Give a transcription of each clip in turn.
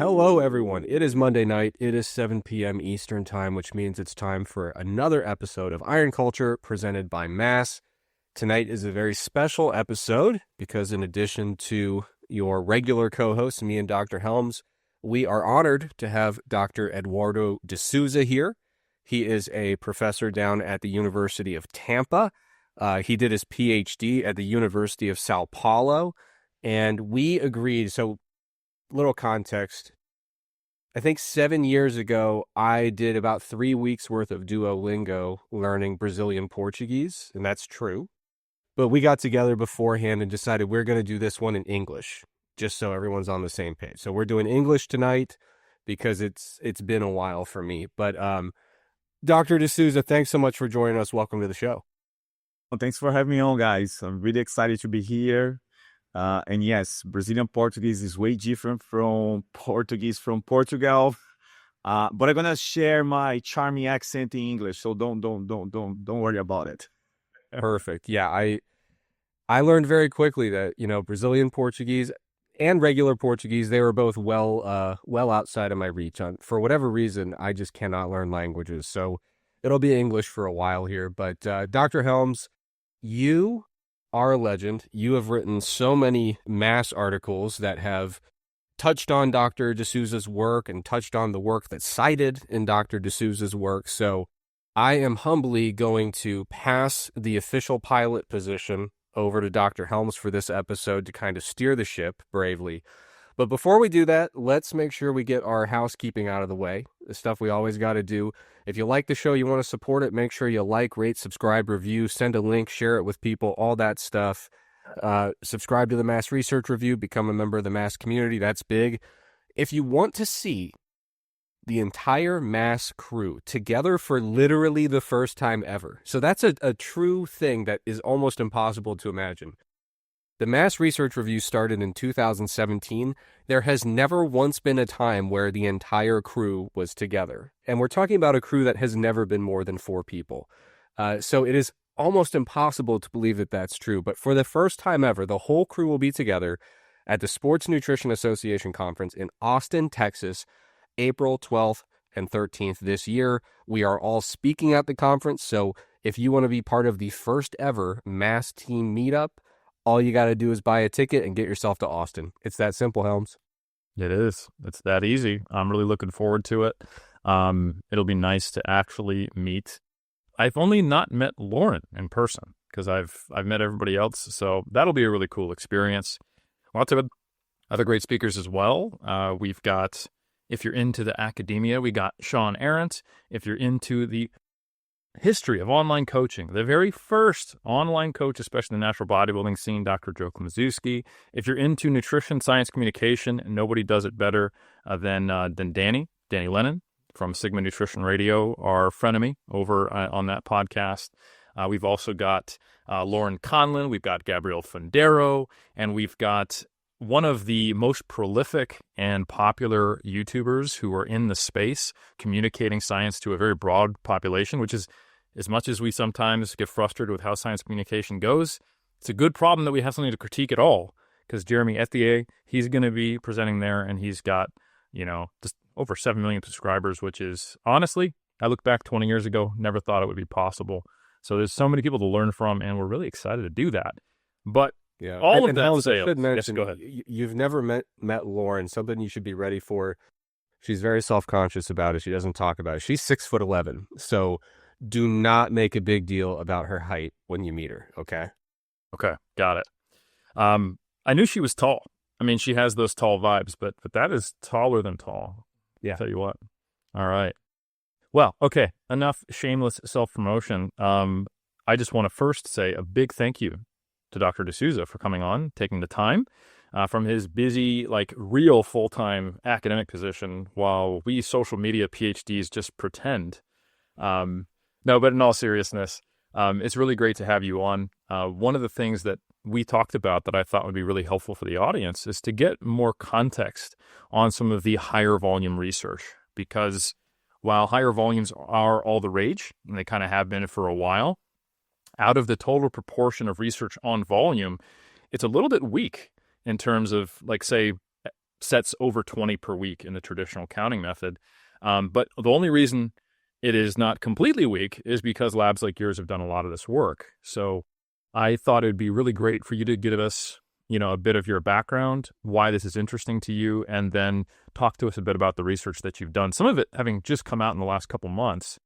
Hello, everyone. It is Monday night. It is 7 p.m. Eastern Time, which means it's time for another episode of Iron Culture presented by Mass. Tonight is a very special episode because in addition to your regular co-hosts, me and Dr. Helms, we are honored to have Dr. Eduardo De Souza here. He is a professor down at the University of Tampa. He did his PhD at the University of Sao Paulo, and we agreed. So, little context. I think 7 years ago, I did about 3 weeks worth of Duolingo learning Brazilian Portuguese, and that's true. But we got together beforehand and decided we're going to do this one in English, just so everyone's on the same page. So we're doing English tonight because it's been a while for me. But Dr. De Souza, thanks so much for joining us. Welcome to the show. Well, thanks for having me on, guys. I'm really excited to be here. And yes, Brazilian Portuguese is way different from Portuguese from Portugal. But I'm gonna share my charming accent in English, so don't worry about it. Perfect. Yeah, I learned very quickly that, Brazilian Portuguese and regular Portuguese, they were both well outside of my reach. For whatever reason, I just cannot learn languages. So it'll be English for a while here. But Dr. Helms, you are a legend. You have written so many Mass articles that have touched on Dr. De Souza's work and touched on the work that's cited in Dr. De Souza's work. So I am humbly going to pass the official pilot position over to Dr. Helms for this episode to kind of steer the ship bravely. But before we do that, let's make sure we get our housekeeping out of the way, the stuff we always got to do. If you like the show, you want to support it, make sure you like, rate, subscribe, review, send a link, share it with people, all that stuff. Subscribe to the Mass Research Review, become a member of the Mass community. That's big. If you want to see the entire Mass crew together for literally the first time ever, so that's a true thing that is almost impossible to imagine. The Mass Research Review started in 2017. There has never once been a time where the entire crew was together. And we're talking about a crew that has never been more than 4 people. So it is almost impossible to believe that that's true. But for the first time ever, the whole crew will be together at the Sports Nutrition Association Conference in Austin, Texas, April 12th and 13th this year. We are all speaking at the conference. So if you want to be part of the first ever Mass team meetup, all you got to do is buy a ticket and get yourself to Austin. It's that simple, Helms. It is. It's that easy. I'm really looking forward to it. It'll be nice to actually meet. I've only not met Lauren in person because I've met everybody else. So that'll be a really cool experience. Lots of other great speakers as well. We've got, if you're into the academia, we got Sean Arendt. If you're into the history of online coaching, the very first online coach, especially in the natural bodybuilding scene, Dr. Joe Klimaszewski. If you're into nutrition, science, communication, nobody does it better than Danny Lennon from Sigma Nutrition Radio, our frenemy over on that podcast. We've also got Lauren Conlin, we've got Gabrielle Fundero, and we've got one of the most prolific and popular YouTubers who are in the space communicating science to a very broad population, which is, as much as we sometimes get frustrated with how science communication goes, it's a good problem that we have something to critique at all, because Jeremy Etier, he's going to be presenting there, and he's got, just over 7 million subscribers, which is, honestly, I look back 20 years ago, never thought it would be possible. So there's so many people to learn from, and we're really excited to do that. But yeah, all of that Helms, sales. I should mention, Yes, go ahead. You've never met Lauren, something you should be ready for. She's very self-conscious about it. She doesn't talk about it. She's 6'11", so do not make a big deal about her height when you meet her, okay? Okay, got it. I knew she was tall. I mean, she has those tall vibes, but that is taller than tall. Yeah. I'll tell you what. All right. Well, okay, enough shameless self-promotion. I just want to first say a big thank you to Dr. De Souza for coming on, taking the time from his busy, real full-time academic position, while we social media PhDs just pretend. No, but in all seriousness, it's really great to have you on. One of the things that we talked about that I thought would be really helpful for the audience is to get more context on some of the higher volume research, because while higher volumes are all the rage, and they kind of have been for a while, out of the total proportion of research on volume, it's a little bit weak in terms of, say, sets over 20 per week in the traditional counting method. But the only reason it is not completely weak is because labs like yours have done a lot of this work. So I thought it would be really great for you to give us, a bit of your background, why this is interesting to you, and then talk to us a bit about the research that you've done. Some of it having just come out in the last couple months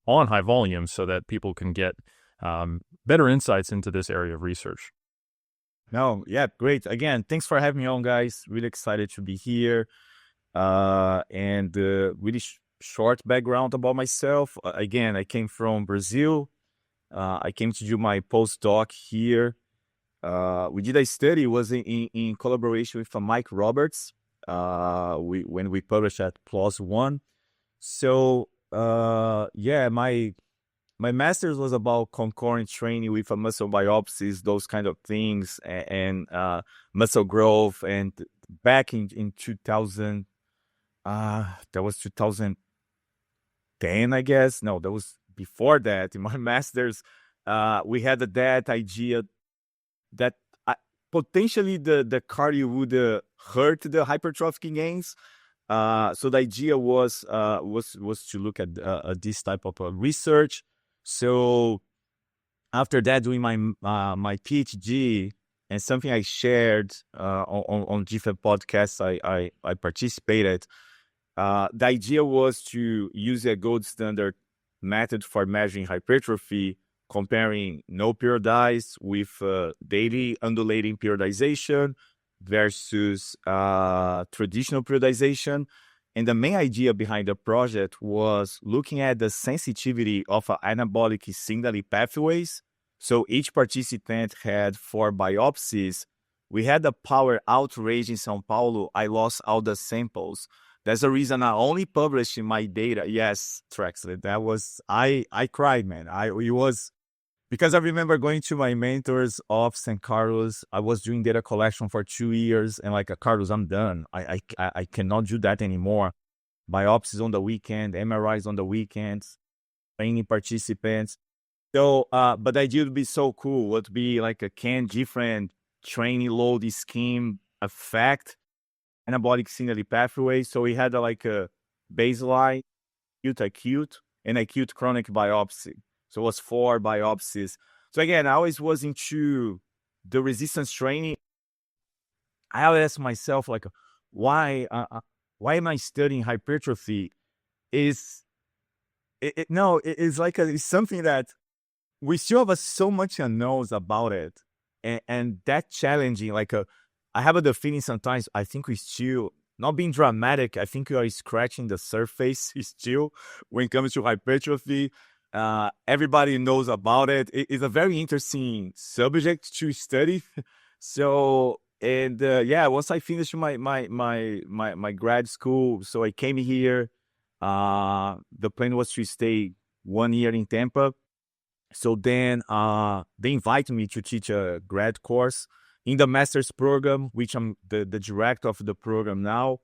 on high volumes so that people can get better insights into this area of research. No, yeah, great. Again, thanks for having me on, guys. Really excited to be here. And really short background about myself. Again, I came from Brazil. I came to do my postdoc here. We did a study, was in collaboration with Mike Roberts. When we published at PLOS One. So yeah, my master's was about concurrent training with muscle biopsies, those kind of things, and muscle growth. And back in 2000, that was 2010, I guess. No, that was before that. In my master's, we had that idea that potentially the cardio would hurt the hypertrophic gains. So the idea was to look at this type of research. So after that, doing my PhD, and something I shared on different podcasts I participated, the idea was to use a gold standard method for measuring hypertrophy, comparing no periodized with daily undulating periodization versus traditional periodization. And the main idea behind the project was looking at the sensitivity of anabolic signaling pathways. So each participant had 4 biopsies. We had a power outrage in São Paulo. I lost all the samples. That's the reason I only published my data. Yes, Trexler, that was, I cried, man. It was, because I remember going to my mentor's office in Carlos. I was doing data collection for 2 years, and like, Carlos, I'm done. I cannot do that anymore. Biopsies on the weekend, MRIs on the weekends, training participants. So, but the idea would be so cool. Would be like different training load scheme affect anabolic signaling pathway. So we had like a baseline, acute, and acute chronic biopsy. So it was 4 biopsies. So again, I always was into the resistance training. I always ask myself, like, why am I studying hypertrophy? It's like it's something that we still have so much unknowns about it, and that challenging. Like, I have the feeling sometimes I think we still, not being dramatic, I think we are scratching the surface still when it comes to hypertrophy. Everybody knows about it. It's a very interesting subject to study. So, and yeah, once I finished my grad school, so I came here. The plan was to stay 1 year in Tampa. So then they invited me to teach a grad course in the master's program, which I'm the director of the program now.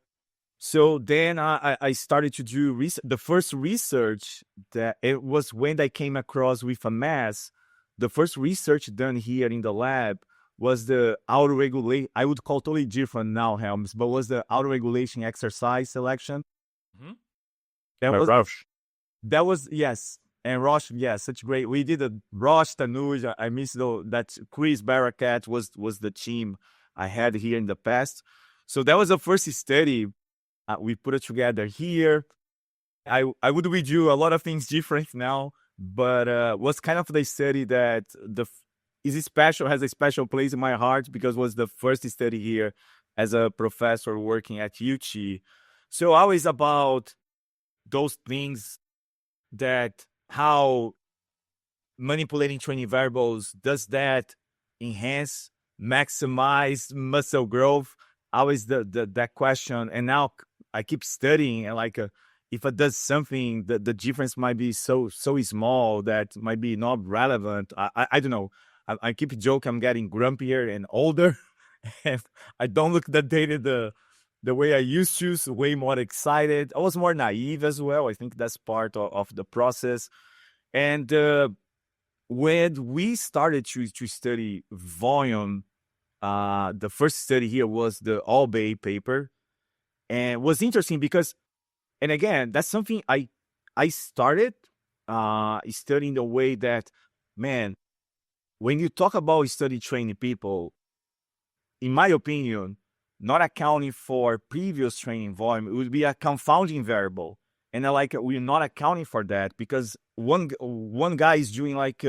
So then I started to do the first research. That it was when I came across with a mass. The first research done here in the lab was the auto-regulation. I would call totally different now, Helms, but was the auto-regulation exercise selection. Mm-hmm. That was, yes. And Roche, yeah, such great. We did a Roche, Tanuj. I miss that Chris Barakat was the team I had here in the past. So that was the first study. We put it together here. I would redo a lot of things different now, but was kind of the study that has a special place in my heart, because it was the first study here as a professor working at UT. So always about those things, that how manipulating training variables, does that enhance, maximize muscle growth? Always that question. And now I keep studying, and like if it does something, the difference might be so small that might be not relevant. I don't know. I keep joking, I'm getting grumpier and older, and I don't look at the data the way I used to. So way more excited. I was more naive as well. I think that's part of the process. And when we started to study volume, the first study here was the All Bay paper. And it was interesting because, and again, that's something I started studying the way that, man, when you talk about study training people, in my opinion, not accounting for previous training volume, it would be a confounding variable. And I like we're not accounting for that because one guy is doing like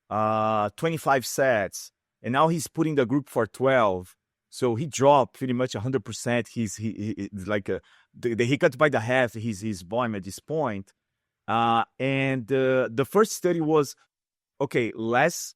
25 sets, and now he's putting the group for 12. So he dropped pretty much 100%. He like he cut by the half his volume at this point. And the first study was, okay, let's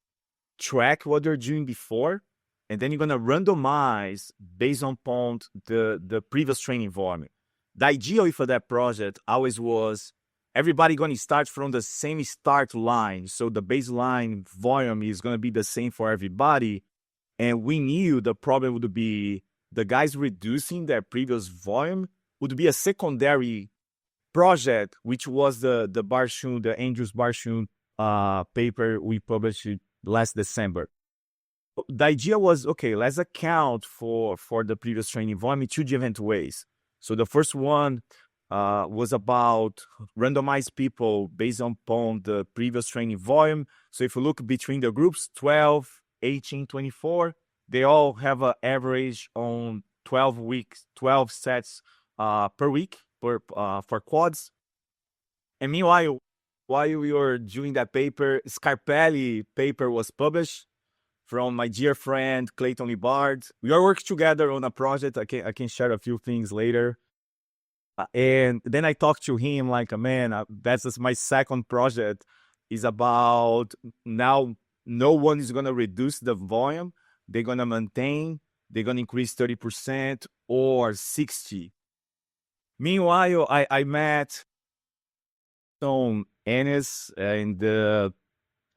track what they're doing before, and then you're gonna randomize based upon the previous training volume. The idea for that project always was everybody gonna start from the same start line, so the baseline volume is gonna be the same for everybody. And we knew the problem would be the guys reducing their previous volume would be a secondary project, which was the Barshun, the Andrews Barshun paper we published last December. The idea was, okay, let's account for the previous training volume in two different ways. So the first one was about randomized people based upon the previous training volume. So if you look between the groups, 12, 18, 24, they all have an average on 12 weeks, 12 sets per week for quads. And meanwhile, while we were doing that paper, Scarpelli paper was published from my dear friend Clayton Libard. We are working together on a project. I can share a few things later. And then I talked to him like, man, that's just my second project. Is about now no one is gonna reduce the volume. They're gonna maintain. They're gonna increase 30% or 60%. Meanwhile, I met Tom Ennis and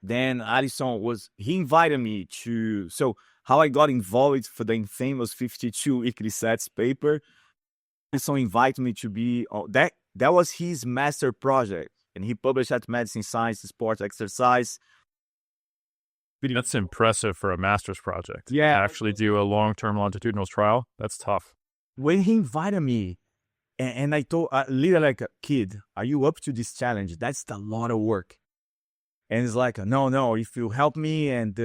then Alison he invited me to, so how I got involved for the infamous 52 weekly sets paper. Alison invited me to be, that was his master project, and he published at Medicine Science, Sports Exercise. That's impressive for a master's project. Yeah. To actually do a long-term longitudinal trial, that's tough. When he invited me, and I told, literally like, kid, are you up to this challenge? That's a lot of work. And it's like, no, if you help me. And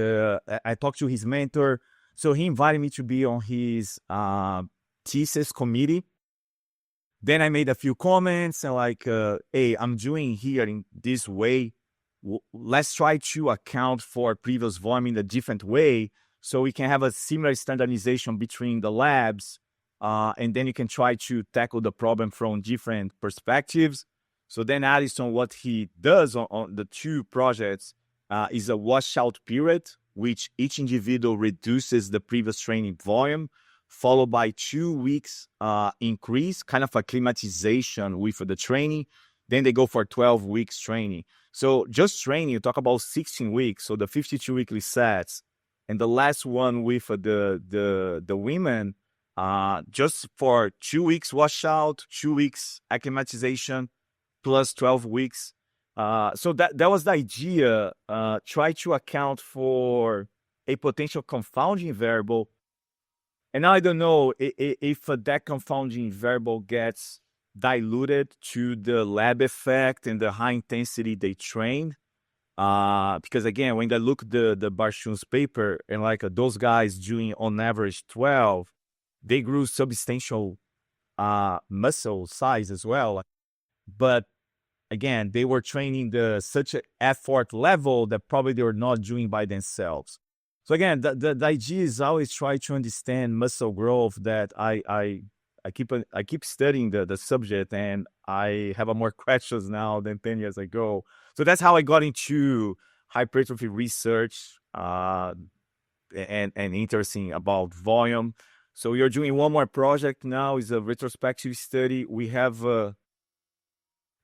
I talked to his mentor. So he invited me to be on his thesis committee. Then I made a few comments and like, hey, I'm doing here in this way. Let's try to account for previous volume in a different way so we can have a similar standardization between the labs. And then you can try to tackle the problem from different perspectives. So then Addison, what he does on the two projects is a washout period, which each individual reduces the previous training volume, followed by 2 weeks increase, kind of acclimatization with the training. Then they go for 12 weeks training. So just training, you talk about 16 weeks, so the 52 weekly sets. And the last one with the women, just for 2 weeks washout, 2 weeks acclimatization, plus 12 weeks. So that was the idea. Try to account for a potential confounding variable. And now I don't know if that confounding variable gets diluted to the lab effect and the high intensity they trained. Because again, when I look the Barshun's paper and like those guys doing on average 12, they grew substantial muscle size as well. But again, they were training such an effort level that probably they were not doing by themselves. So again, the idea is always try to understand muscle growth. That I keep studying the subject, and I have more questions now than 10 years ago. So that's how I got into hypertrophy research and interesting about volume. So we are doing one more project now. Is a retrospective study. We have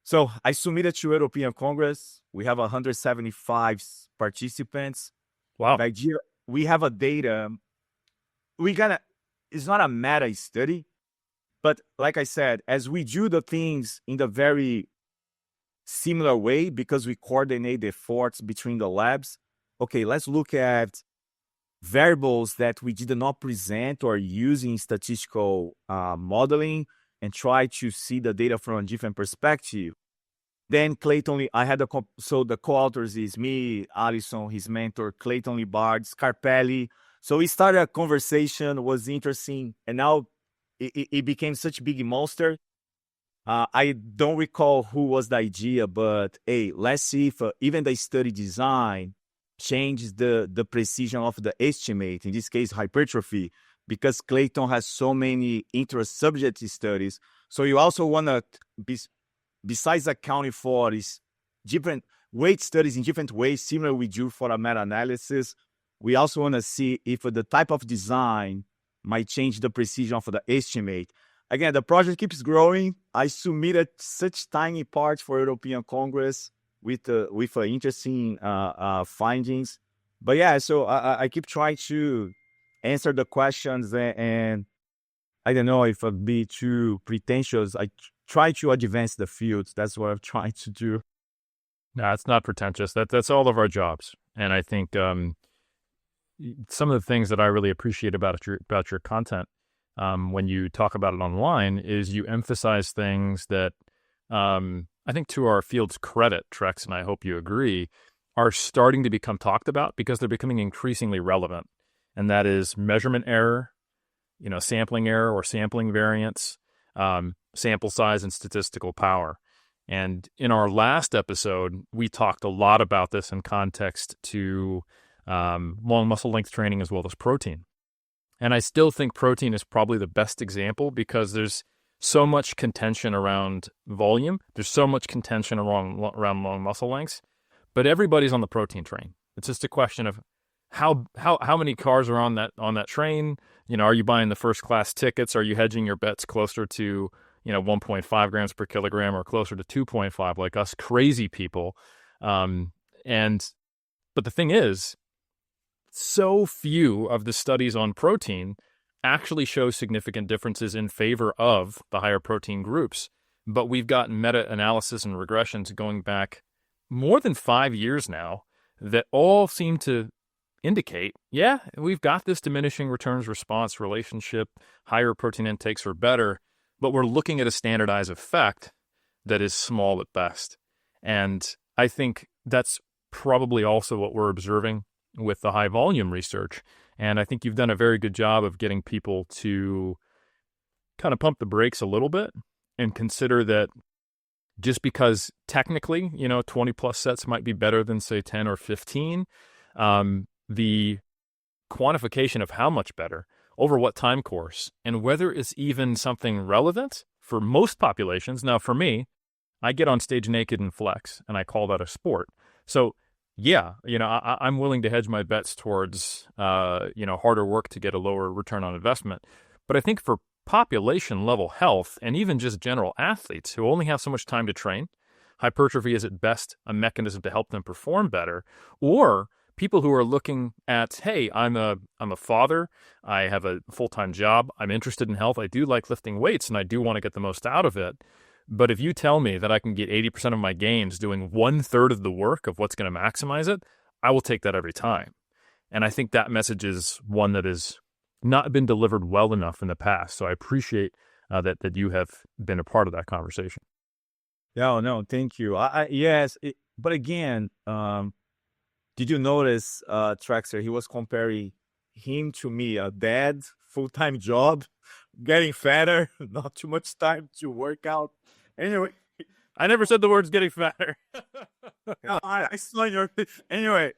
so I submitted to European Congress. We have 175 participants. Wow. The idea, we have a data. It's not a meta study, but like I said, as we do the things in the very similar way, because we coordinate the efforts between the labs. Okay, let's look at variables that we did not present or use in statistical modeling, and try to see the data from a different perspective. Then Clayton, I had so the co-authors is me, Alison, his mentor, Clayton Libard, Scarpelli. So we started a conversation, was interesting, and now it became such a big monster. I don't recall who was the idea, but hey, let's see if even the study design changes the precision of the estimate, in this case, hypertrophy, because Clayton has so many intra-subject studies. So you also want to, besides accounting for these different weight studies in different ways, similar we do for a meta-analysis, we also want to see if the type of design might change the precision of the estimate. Again, the project keeps growing. I submitted such tiny parts for European Congress with interesting findings. But yeah, so I keep trying to answer the questions, and I don't know if I'd be too pretentious. I try to advance the field. That's what I'm trying to do. No, it's not pretentious. That's all of our jobs. And I think some of the things that I really appreciate about your content when you talk about it online is you emphasize things that I think, to our field's credit, Trex, and I hope you agree, are starting to become talked about because they're becoming increasingly relevant. And that is measurement error, sampling error or sampling variance, sample size, and statistical power. And in our last episode, we talked a lot about this in context to long muscle length training as well as protein. And I still think protein is probably the best example because there's so much contention around volume. There's so much contention around long muscle lengths, but everybody's on the protein train. It's just a question of how many cars are on that train. Are you buying the first class tickets? Are you hedging your bets closer to 1.5 grams per kilogram or closer to 2.5 like us crazy people? But the thing is, so few of the studies on protein actually show significant differences in favor of the higher protein groups. But we've got meta-analysis and regressions going back more than 5 years now that all seem to indicate, yeah, we've got this diminishing returns response relationship, higher protein intakes are better, but we're looking at a standardized effect that is small at best. And I think that's probably also what we're observing with the high volume research. And I think you've done a very good job of getting people to kind of pump the brakes a little bit and consider that just because technically, 20 plus sets might be better than say 10 or 15, the quantification of how much better, over what time course, and whether it's even something relevant for most populations. Now, for me, I get on stage naked and flex, and I call that a sport. So yeah, I'm willing to hedge my bets towards, harder work to get a lower return on investment. But I think for population level health and even just general athletes who only have so much time to train, hypertrophy is at best a mechanism to help them perform better. Or people who are looking at, hey, I'm a father, I have a full-time job, I'm interested in health, I do like lifting weights, and I do want to get the most out of it. But if you tell me that I can get 80% of my gains doing 1/3 of the work of what's going to maximize it, I will take that every time. And I think that message is one that has not been delivered well enough in the past. So I appreciate that you have been a part of that conversation. Yeah, no, thank you. Yes, but again, did you notice, Trexler, he was comparing him to me, a dad, full-time job, getting fatter, not too much time to work out. Anyway, I never said the words getting fatter. I saw your anyway.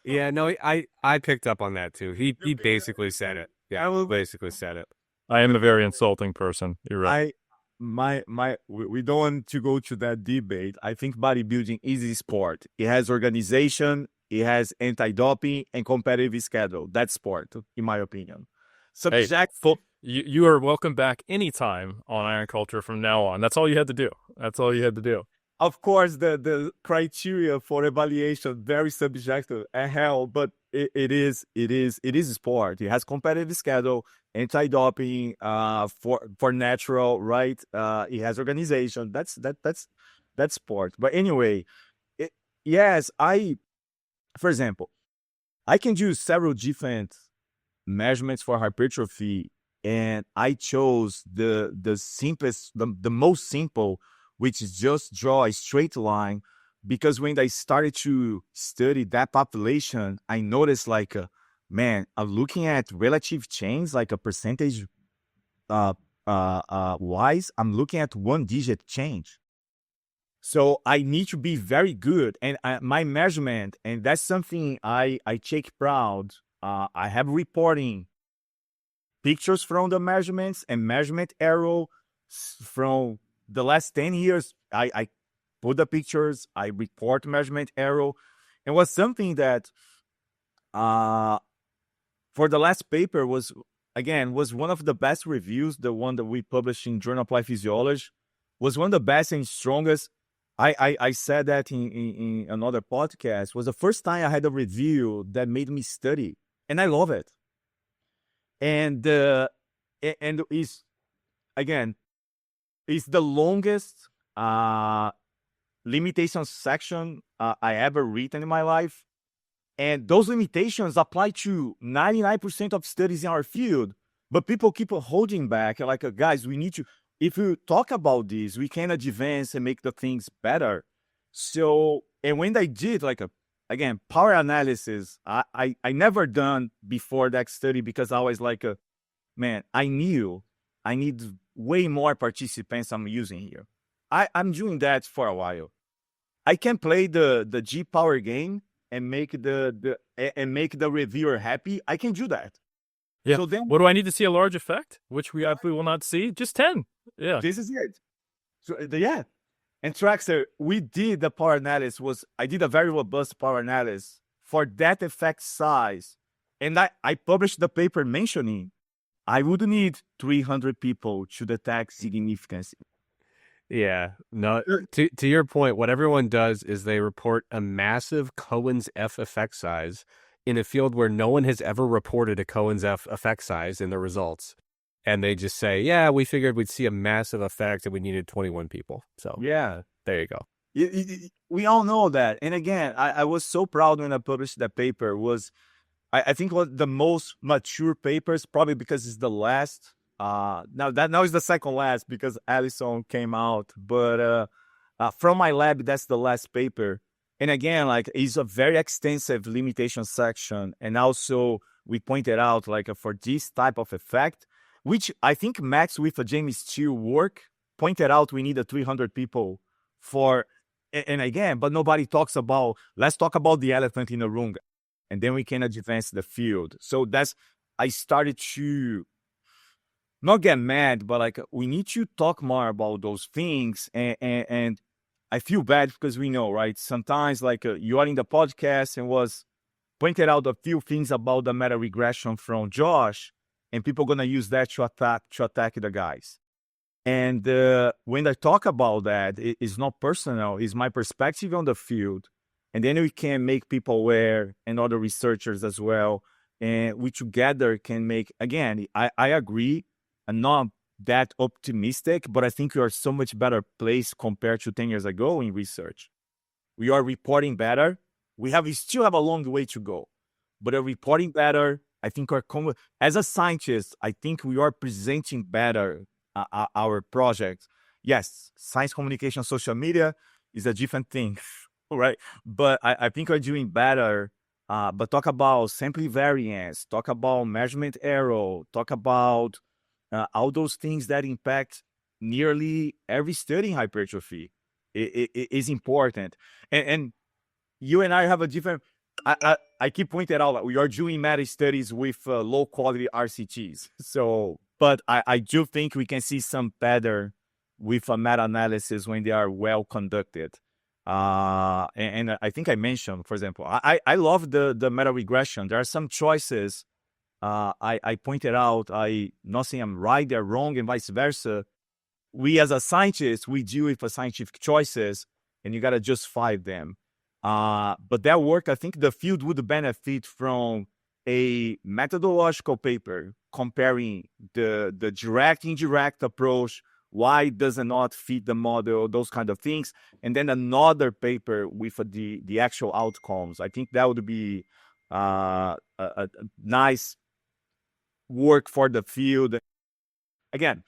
Yeah, no, I picked up on that too. He basically said it. Yeah, basically said it. I am a very insulting person. You're right. We don't want to go to that debate. I think bodybuilding is a sport. It has organization, it has anti-doping and competitive schedule. That's sport, in my opinion. Subject. Hey, you are welcome back anytime on Iron Culture from now on. That's all you had to do. That's all you had to do. Of course, the criteria for evaluation very subjective and hell, but it is a sport. It has competitive schedule, anti-doping, for natural, right? It has organization. That's sport. But anyway, yes, for example, I can do several different measurements for hypertrophy, And I chose the simplest, the most simple, which is just draw a straight line. Because when I started to study that population, I noticed like, man, I'm looking at relative change, like a percentage wise, I'm looking at 1 digit change. So I need to be very good. And my measurement, and that's something I take proud. I have reporting pictures from the measurements and measurement error from the last 10 years. I put the pictures, I report measurement error. And was something that for the last paper was, again, was one of the best reviews, the one that we published in Journal of Applied Physiology, was one of the best and strongest. I said that in another podcast, was the first time I had a review that made me study, and I love it. And is, again, is the longest limitation section I ever written in my life. And those limitations apply to 99% of studies in our field, but people keep holding back. Like, guys, we need to, if we talk about this, we can advance and make the things better. So, and when I did, like, again, power analysis, I never done before that study, because I was like, man, I knew I need way more participants I'm using here. I'm doing that for a while. I can play the G power game and make the reviewer happy. I can do that. Yeah. So then, what do I need to see a large effect, which we absolutely will not see? Just 10. Yeah. This is it. So yeah. And Trexler, we did the power analysis. I did a very robust power analysis for that effect size. And I published the paper mentioning I would need 300 people to detect significance. Yeah, no, to your point, what everyone does is they report a massive Cohen's F effect size in a field where no one has ever reported a Cohen's F effect size in the results. And they just say, yeah, we figured we'd see a massive effect and we needed 21 people. So yeah, there you go. We all know that. And again, I was so proud when I published that paper. Was I think was the most mature papers, probably because it's the last. Now is the second last because Allison came out. But from my lab, that's the last paper. And again, like, it's a very extensive limitation section. And also we pointed out, like, for this type of effect, which I think Max with James Steele work, pointed out we needed 300 people for, and again, but nobody talks about, let's talk about the elephant in the room, and then we can advance the field. So I started to not get mad, but like, we need to talk more about those things. And I feel bad because we know, right? Sometimes, like, you are in the podcast and was pointed out a few things about the meta regression from Josh, and people gonna use that to attack the guys. And when I talk about that, it's not personal. It's my perspective on the field. And then we can make people aware, and other researchers as well. And we together can make, again, I agree, I'm not that optimistic, but I think we are so much better placed compared to 10 years ago in research. We are reporting better. We still have a long way to go, but are reporting better. I think as a scientist, I think we are presenting better our projects. Yes, science communication, social media is a different thing, right? But I think we're doing better. But talk about sampling variance, talk about measurement error, talk about all those things that impact nearly every study in hypertrophy. It is important. And you and I have a different, I keep pointing out that we are doing meta studies with low quality RCTs. So, but I do think we can see some pattern with a meta analysis when they are well conducted. And I think I mentioned, for example, I love the meta regression. There are some choices I pointed out. I not saying I'm right, they're wrong, and vice versa. We as a scientist, we deal with scientific choices, and you got to justify them. But that work, I think the field would benefit from a methodological paper comparing the direct, indirect approach, why does it not fit the model, those kind of things, and then another paper with the actual outcomes. I think that would be a nice work for the field. again,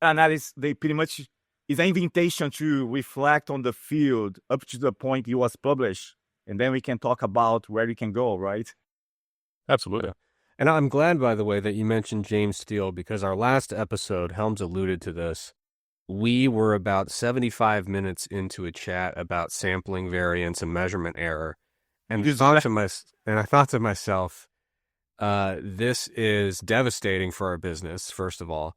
analysis, they pretty much is an invitation to reflect on the field up to the point it was published. And then we can talk about where you can go, right? Absolutely. Yeah. And I'm glad, by the way, that you mentioned James Steele, because our last episode, Helms alluded to this. We were about 75 minutes into a chat about sampling variance and measurement error. And I thought to myself, this is devastating for our business, first of all.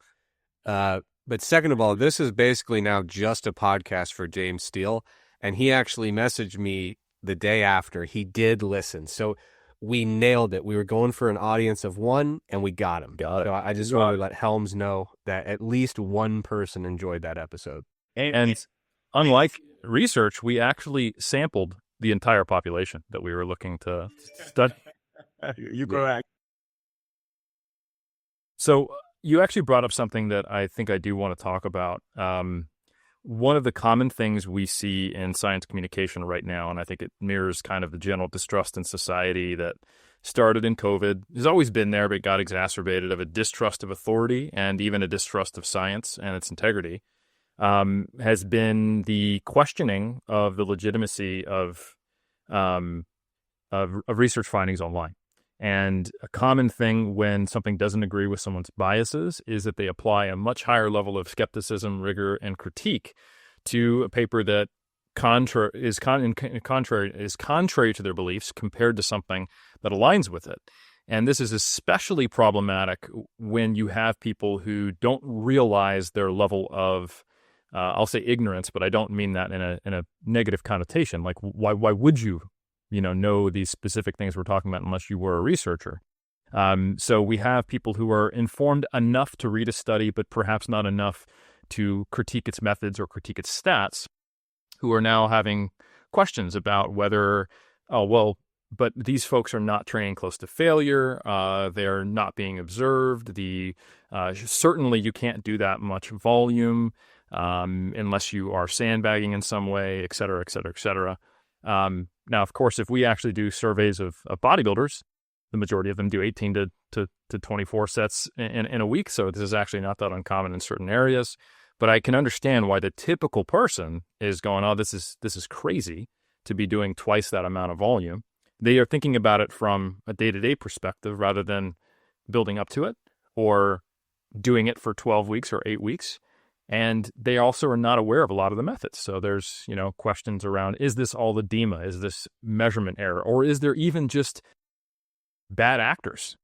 But second of all, this is basically now just a podcast for James Steele. And he actually messaged me the day after. He did listen. So we nailed it. We were going for an audience of one, and we got him. Got it. So I just wanted to let Helms know that at least one person enjoyed that episode. And unlike research, we actually sampled the entire population that we were looking to study. You're correct. So you actually brought up something that I think I do want to talk about. One of the common things we see in science communication right now, and I think it mirrors kind of the general distrust in society that started in COVID, has always been there, but got exacerbated, of a distrust of authority and even a distrust of science and its integrity, has been the questioning of the legitimacy of research findings online. And a common thing when something doesn't agree with someone's biases is that they apply a much higher level of skepticism, rigor, and critique to a paper that is contrary to their beliefs compared to something that aligns with it. And this is especially problematic when you have people who don't realize their level of, I'll say ignorance, but I don't mean that in a negative connotation. Like, why would you know these specific things we're talking about unless you were a researcher? So we have people who are informed enough to read a study, but perhaps not enough to critique its methods or critique its stats, who are now having questions about whether, but these folks are not training close to failure. They're not being observed. Certainly you can't do that much volume unless you are sandbagging in some way, et cetera, et cetera, et cetera. Now, of course, if we actually do surveys of bodybuilders, the majority of them do 18 to 24 sets in a week. So this is actually not that uncommon in certain areas. But I can understand why the typical person is going, oh, this is crazy to be doing twice that amount of volume. They are thinking about it from a day-to-day perspective rather than building up to it or doing it for 12 weeks or 8 weeks. And they also are not aware of a lot of the methods. So there's, questions around, is this all edema? Is this measurement error? Or is there even just bad actors?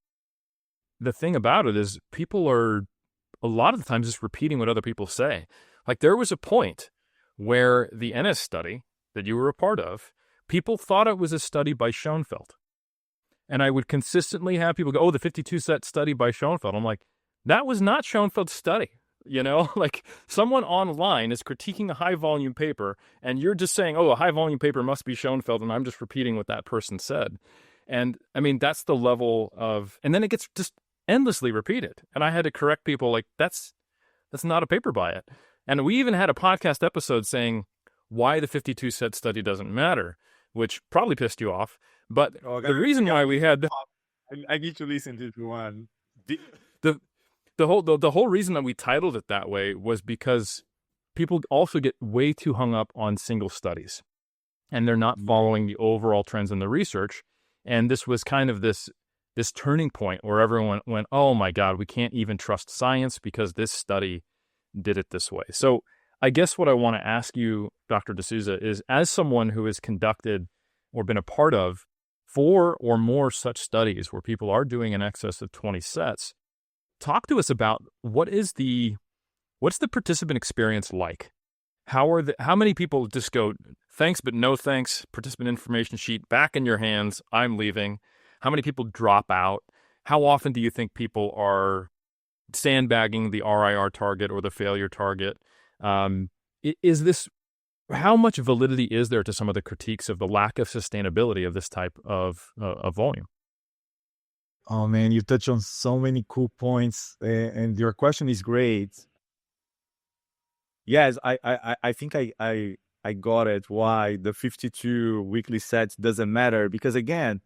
The thing about it is people are a lot of the times just repeating what other people say. Like there was a point where the NS study that you were a part of, people thought it was a study by Schoenfeld. And I would consistently have people go, oh, the 52-set study by Schoenfeld. I'm like, that was not Schoenfeld's study. Like someone online is critiquing a high volume paper and you're just saying, oh, a high volume paper must be Schoenfeld. And I'm just repeating what that person said. And I mean, that's the level of, and then it gets just endlessly repeated. And I had to correct people like, that's not a paper by it. And we even had a podcast episode saying why the 52-set study doesn't matter, which probably pissed you off. But the reason why we had, I need to listen to this one. The whole reason that we titled it that way was because people also get way too hung up on single studies and they're not following the overall trends in the research. And this was kind of this turning point where everyone went, oh my God, we can't even trust science because this study did it this way. So I guess what I want to ask you, Dr. De Souza, is as someone who has conducted or been a part of 4 or more such studies where people are doing in excess of 20 sets, talk to us about what's the participant experience like? How many people just go, thanks, but no thanks, participant information sheet back in your hands, I'm leaving? How many people drop out? How often do you think people are sandbagging the RIR target or the failure target? How much validity is there to some of the critiques of the lack of sustainability of this type of volume? Oh man, you touch on so many cool points, and your question is great. Yes, I think I got it. Why the 52 weekly sets doesn't matter, because again,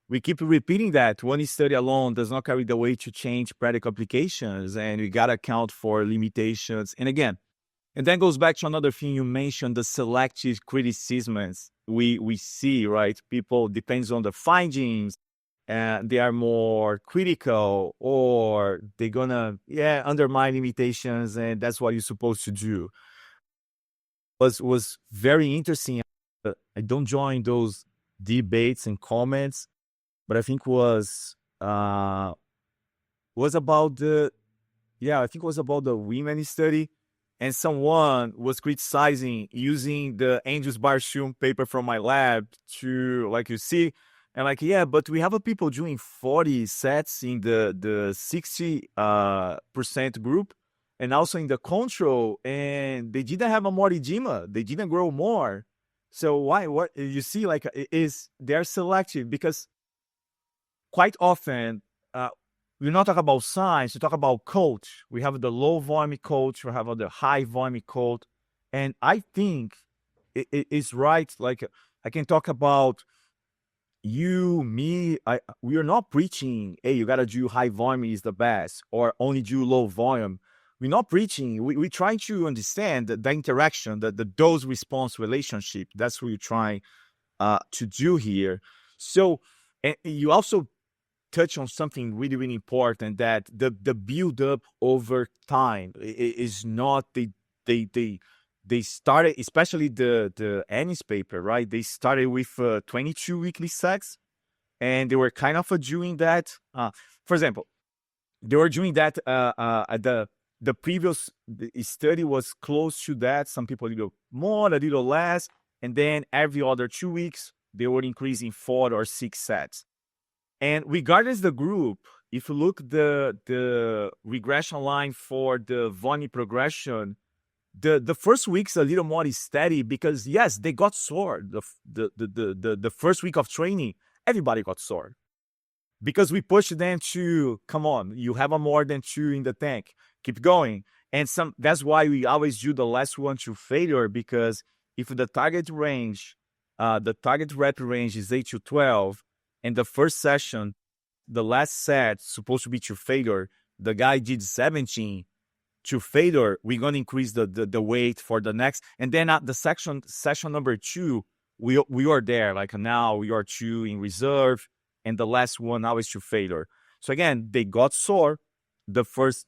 we keep repeating that one study alone does not carry the weight to change practical applications, and we got to account for limitations. And again, and that goes back to another thing you mentioned, the selective criticisms we see, right? People, depends on the findings, and they are more critical, or they're gonna, undermine limitations, and that's what you're supposed to do. Was very interesting. I don't join those debates and comments, but I think was about the I think it was about the women study, and someone was criticizing using the Andrews Barshum paper from my lab to, like, you see, and like, but we have a people doing 40 sets in the 60 percent group, and also in the control, and they didn't have a more edema, they didn't grow more. So why? What you see, like, they're selective because quite often, we not talk about science, we talk about coach. We have the low volume coach, we have the high volume coach. And I think it's right. Like, I can talk about you, me. We are not preaching, hey, you got to do high volume is the best, or only do low volume. We're not preaching. We try to understand the interaction, the dose response relationship. That's what you're trying to do here. So, and you also touch on something really, really important, that the build up over time is not they started, especially the Ennis paper, right? They started with 22 weekly sets, and they were kind of doing that. For example, they were doing that at the previous study was close to that. Some people a little more, a little less, and then every other 2 weeks they were increasing 4 or 6 sets. And regardless the group, if you look the regression line for the volume progression, the first week's a little more steady, because yes, they got sore. The first week of training, everybody got sore, because we pushed them to, come on, you have a more than 2 in the tank, keep going. And that's why we always do the last one to failure, because if the target range, the target rep range is 8 to 12, and the first session, the last set supposed to be to failure, the guy did 17 to failure, we're going to increase the weight for the next. And then at the session number 2, we are there, like now we are 2 in reserve, and the last one now is to failure. So again, they got sore the first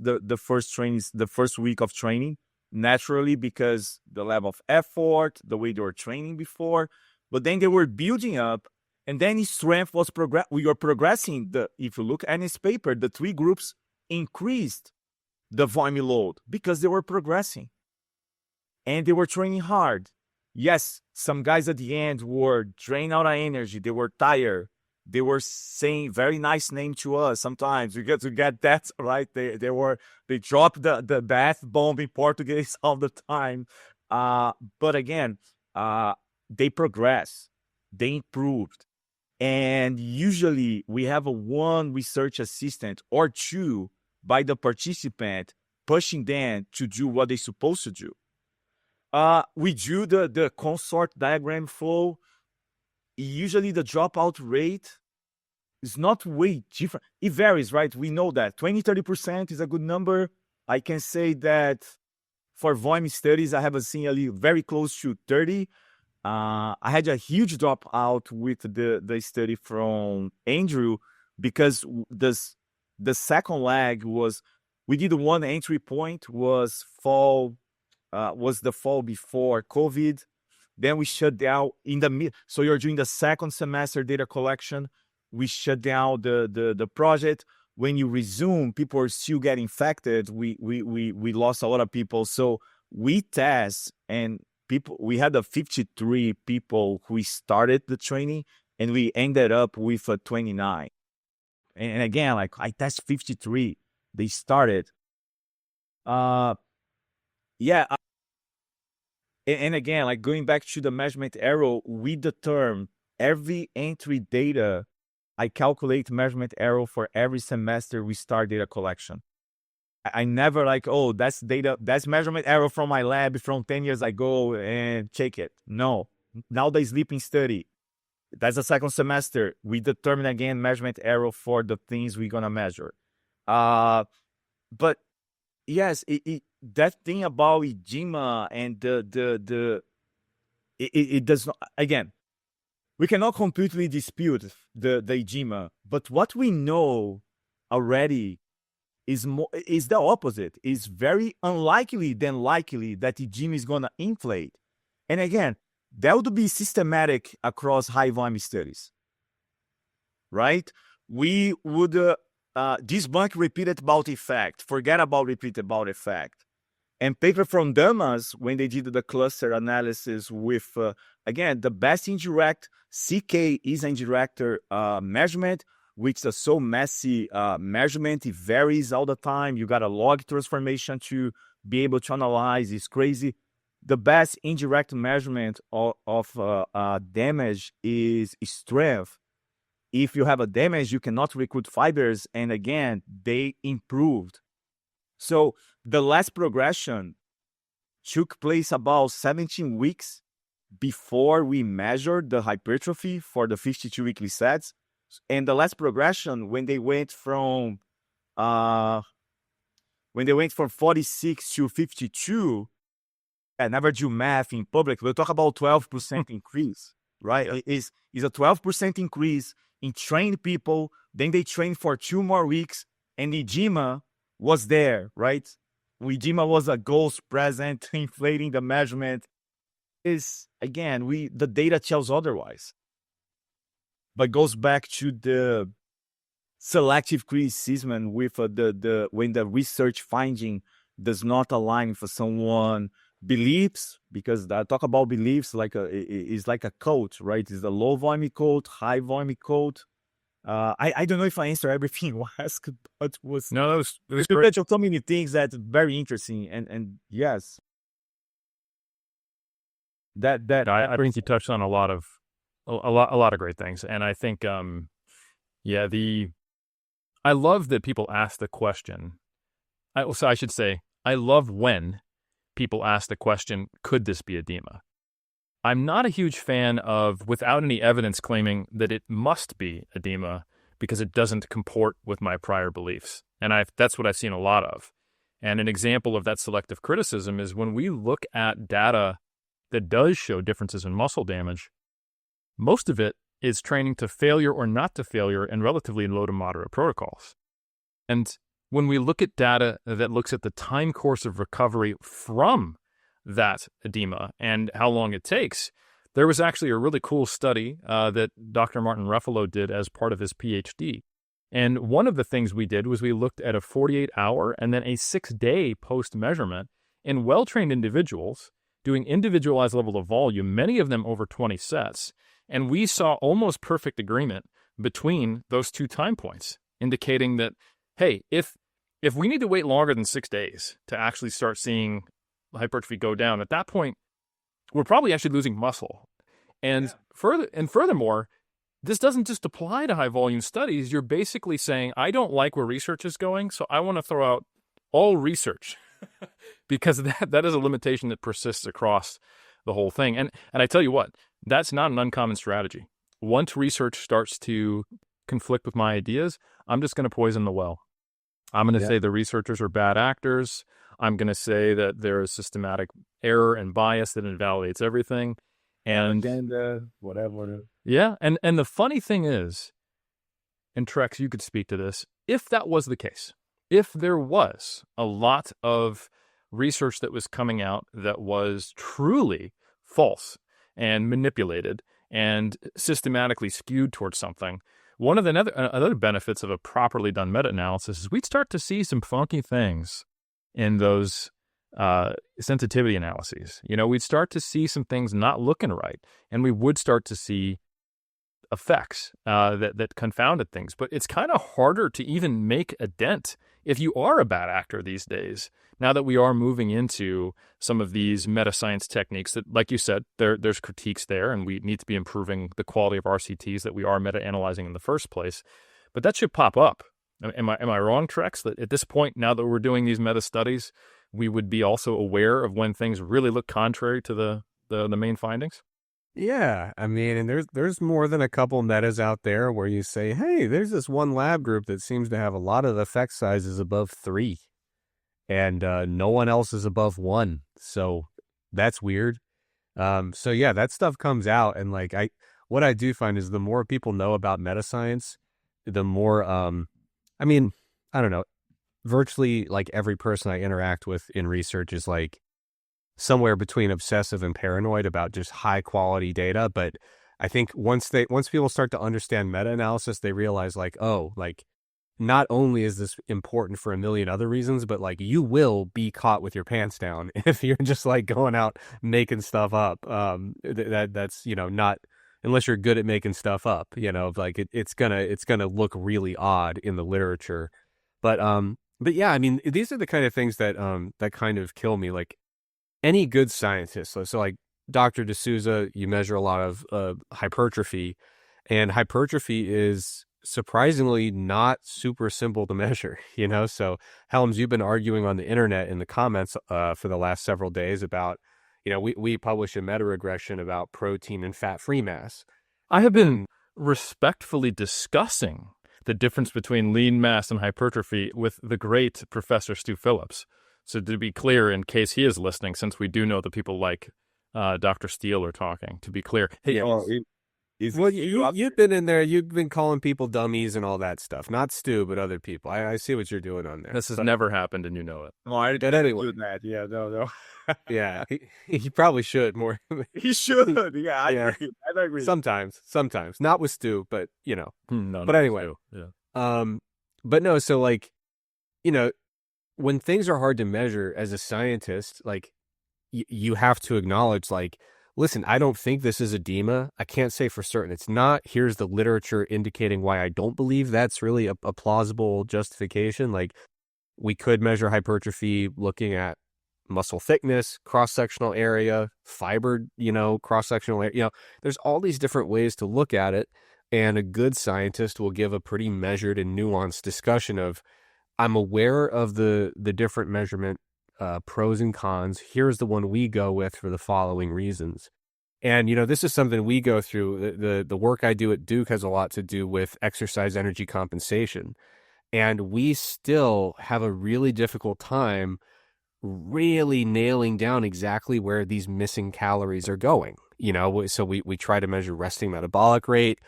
training, the first week of training, naturally, because the level of effort, the way they were training before, but then they were building up. And then his strength was we were progressing. If you look at his paper, the 3 groups increased the volume load because they were progressing. And they were training hard. Yes, some guys at the end were drained out of energy. They were tired. They were saying very nice name to us. Sometimes you get to get that, right? They dropped the bath bomb in Portuguese all the time. But again, they progressed. They improved. And usually we have one research assistant or 2 by the participant pushing them to do what they're supposed to do. We do the consort diagram flow. Usually the dropout rate is not way different. It varies, right? We know that 20-30% is a good number. I can say that for volume studies, I haven't seen very close to 30. I had a huge dropout with the study from Andrew, because the second leg was, we did one entry point, was the fall before COVID. Then we shut down in the mid. So you're doing the second semester data collection. We shut down the project. When you resume, people are still getting infected. We lost a lot of people. So we test, and we had 53 people who started the training, and we ended up with 29. And again, like, I test 53. They started. And again, like, going back to the measurement error, with the term every entry data, I calculate measurement error for every semester we start data collection. I never like, oh, that's data, that's measurement error from my lab from 10 years ago and check it. No. Now the sleeping study, That's the second semester. We determine again measurement error for the things we're gonna measure. But yes, that thing about edema and it does not, again, we cannot completely dispute the edema, but what we know already is the opposite. It's very unlikely than likely that edema is gonna inflate. And again, that would be systematic across high volume studies, right? We would debunk repeated bout effect, forget about repeated bout effect. And paper from Damas, when they did the cluster analysis with, again, the best indirect, CK is an indirect measurement, which is so messy measurement. It varies all the time. You got a log transformation to be able to analyze. It's crazy. The best indirect measurement of damage is strength. If you have a damage, you cannot recruit fibers. And again, they improved. So the last progression took place about 17 weeks before we measured the hypertrophy for the 52 weekly sets. And the last progression, when they went from 46 to 52, I never do math in public. We'll talk about 12% increase, right? Is a 12% increase in trained people. Then they trained for 2 more weeks, and edema was there, right? Edema was a ghost present, inflating the measurement. Is again, the data tells otherwise, but goes back to the selective criticism with the when the research finding does not align for someone beliefs, because I talk about beliefs like is like a code, right? It's a low volume code, high volume code. I don't know if I answered everything you asked, but was No, that was great. so many things that very interesting, and yes, I think you touched on a lot of great things, and I think I love that people ask the question. I should say I love when people ask the question, could this be edema? I'm not a huge fan of, without any evidence, claiming that it must be edema because it doesn't comport with my prior beliefs. And that's what I've seen a lot of. And an example of that selective criticism is when we look at data that does show differences in muscle damage, most of it is training to failure or not to failure in relatively low to moderate protocols. And when we look at data that looks at the time course of recovery from that edema and how long it takes, there was actually a really cool study that Dr. Martin Ruffalo did as part of his PhD. And one of the things we did was we looked at a 48-hour and then a 6-day post-measurement in well-trained individuals doing individualized level of volume, many of them over 20 sets. And we saw almost perfect agreement between those 2 time points, indicating that, hey, if we need to wait longer than 6 days to actually start seeing hypertrophy go down, at that point, we're probably actually losing muscle. And furthermore, this doesn't just apply to high volume studies. You're basically saying, I don't like where research is going, so I want to throw out all research because that is a limitation that persists across the whole thing. And I tell you what, that's not an uncommon strategy. Once research starts to conflict with my ideas, I'm just going to poison the well. I'm going to say the researchers are bad actors. I'm going to say that there is systematic error and bias that invalidates everything. And whatever. Yeah. And the funny thing is, and Trex, you could speak to this, if that was the case, if there was a lot of research that was coming out that was truly false and manipulated and systematically skewed towards something, one of the other benefits of a properly done meta-analysis is we'd start to see some funky things in those sensitivity analyses. We'd start to see some things not looking right, and we would start to see effects that confounded things. But it's kind of harder to even make a dent if you are a bad actor these days, now that we are moving into some of these meta-science techniques that, like you said, there's critiques there, and we need to be improving the quality of RCTs that we are meta-analyzing in the first place. But that should pop up. Am I wrong, Trex, that at this point, now that we're doing these meta-studies, we would be also aware of when things really look contrary to the main findings? Yeah, I mean, and there's more than a couple metas out there where you say, hey, there's this one lab group that seems to have a lot of effect sizes above 3, and no one else is above 1. So that's weird. So yeah, that stuff comes out, and like what I do find is the more people know about meta science, the more I mean, I don't know, virtually like every person I interact with in research is like somewhere between obsessive and paranoid about just high quality data. But I think once people start to understand meta analysis, they realize like, oh, like not only is this important for a million other reasons, but like you will be caught with your pants down if you're just like going out making stuff up. That's, you know, not unless you're good at making stuff up, you know, like it's gonna look really odd in the literature. But yeah, I mean, these are the kind of things that that kind of kill me. Like any good scientist, so like Dr. De Souza, you measure a lot of hypertrophy, and hypertrophy is surprisingly not super simple to measure, you know? So Helms, you've been arguing on the internet in the comments for the last several days about, you know, we publish a meta regression about protein and fat-free mass. I have been respectfully discussing the difference between lean mass and hypertrophy with the great Professor Stu Phillips. So to be clear, in case he is listening, since we do know that people like Dr. Steele are talking, to be clear, hey, Yeah. Well, you've been in there. You've been calling people dummies and all that stuff. Not Stu, but other people. I see what you're doing on there. this has never happened, and you know it. No, I But didn't anyway, do that. Yeah, no. yeah, he probably should more. He should. Yeah, I Yeah. agree. I agree. Sometimes, not with Stu, but you know. No, But anyway, yeah. but no. So like, you know, when things are hard to measure as a scientist, like you have to acknowledge, like, listen, I don't think this is edema. I can't say for certain it's not. Here's the literature indicating why I don't believe that's really a plausible justification. Like, we could measure hypertrophy looking at muscle thickness, cross-sectional area, fiber, you know, cross-sectional area. You know, there's all these different ways to look at it. And a good scientist will give a pretty measured and nuanced discussion of, I'm aware of the different measurement pros and cons. Here's the one we go with for the following reasons. And, you know, this is something we go through. The work I do at Duke has a lot to do with exercise energy compensation. And we still have a really difficult time really nailing down exactly where these missing calories are going. You know, so we try to measure resting metabolic rate.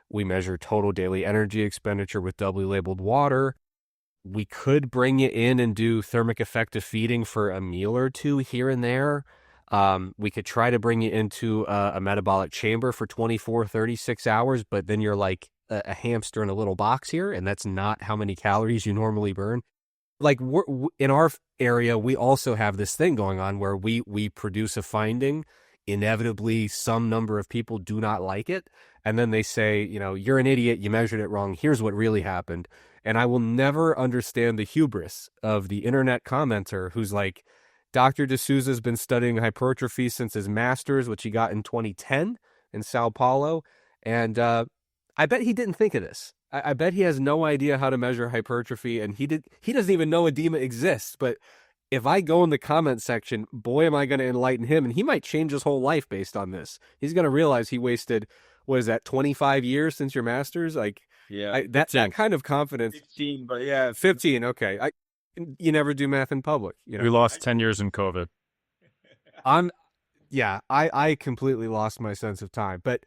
We measure total daily energy expenditure with doubly labeled water. We could bring you in and do thermic effective feeding for a meal or two here and there. We could try to bring you into a metabolic chamber for 24, 36 hours, but then you're like a hamster in a little box here, and that's not how many calories you normally burn. Like in our area, we also have this thing going on where we produce a finding. Inevitably, some number of people do not like it. And then they say, you know, you're an idiot. You measured it wrong. Here's what really happened. And I will never understand the hubris of the internet commenter who's like, Dr. De Souza's been studying hypertrophy since his master's, which he got in 2010 in Sao Paulo. And I bet he didn't think of this. I bet he has no idea how to measure hypertrophy, and he doesn't even know edema exists. But if I go in the comment section, boy, am I going to enlighten him, and he might change his whole life based on this. He's going to realize he wasted, what is that, 25 years since your master's? Like, Yeah, that kind of confidence. 15, but yeah, 15. Okay, you never do math in public. You know, We lost 10 years in COVID. I completely lost my sense of time, but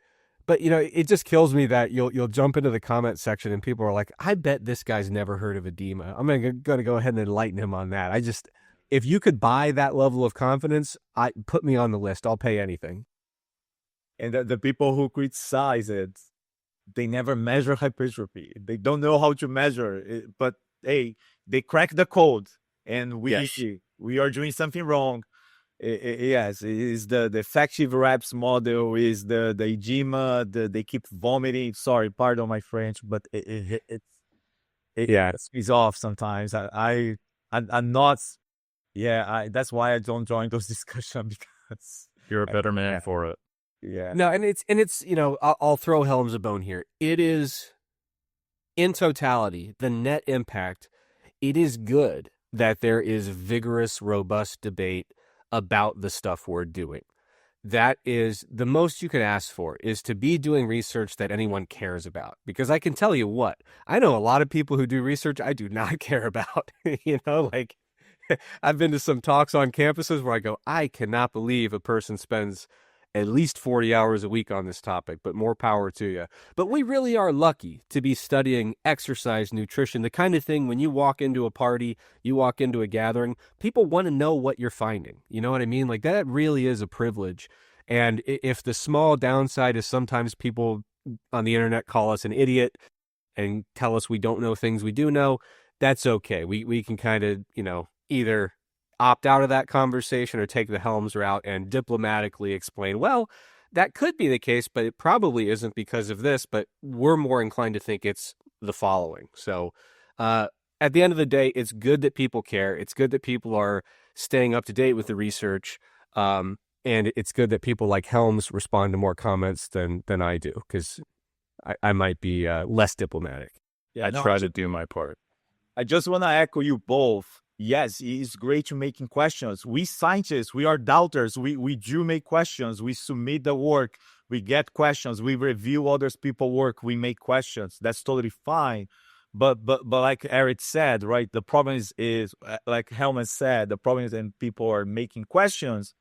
you know, it just kills me that you'll jump into the comment section and people are like, I bet this guy's never heard of edema. I'm gonna go ahead and enlighten him on that. If you could buy that level of confidence, put me on the list. I'll pay anything. And the people who criticize it, they never measure hypertrophy. They don't know how to measure it, but hey, they crack the code, and we are doing something wrong. Yes, it is the effective reps model, is the edema, they keep vomiting. Sorry, pardon my French, but it's off sometimes. I'm not. Yeah, that's why I don't join those discussions, because You're a better man for it. yeah. No, and it's you know, I'll throw Helms a bone here. It is, in totality, the net impact. It is good that there is vigorous, robust debate about the stuff we're doing. that is the most you can ask for, is to be doing research that anyone cares about. Because I can tell you what, I know a lot of people who do research I do not care about. Like I've been to some talks on campuses where I go, I cannot believe a person spends at least 40 hours a week on this topic, but more power to you. But we really are lucky to be studying exercise, nutrition, the kind of thing when you walk into a party, you walk into a gathering, people want to know what you're finding. You know what I mean? Like that really is a privilege. And if the small downside is sometimes people on the internet call us an idiot and tell us we don't know things we do know, that's okay. We can kind of, either opt out of that conversation or take the Helms route and diplomatically explain, well, that could be the case, but it probably isn't because of this, but we're more inclined to think it's the following. So at the end of the day, it's good that people care. It's good that people are staying up to date with the research. And it's good that people like Helms respond to more comments than I do, because I might be less diplomatic. Yeah, I try to do my part. I just want to echo you both. Yes, it's great to making questions. We scientists, we are doubters. We do make questions. We submit the work. We get questions. We review others people's work. We make questions. That's totally fine. But like Eric said, right? The problem is like Helmut said, the problem is that people are making questions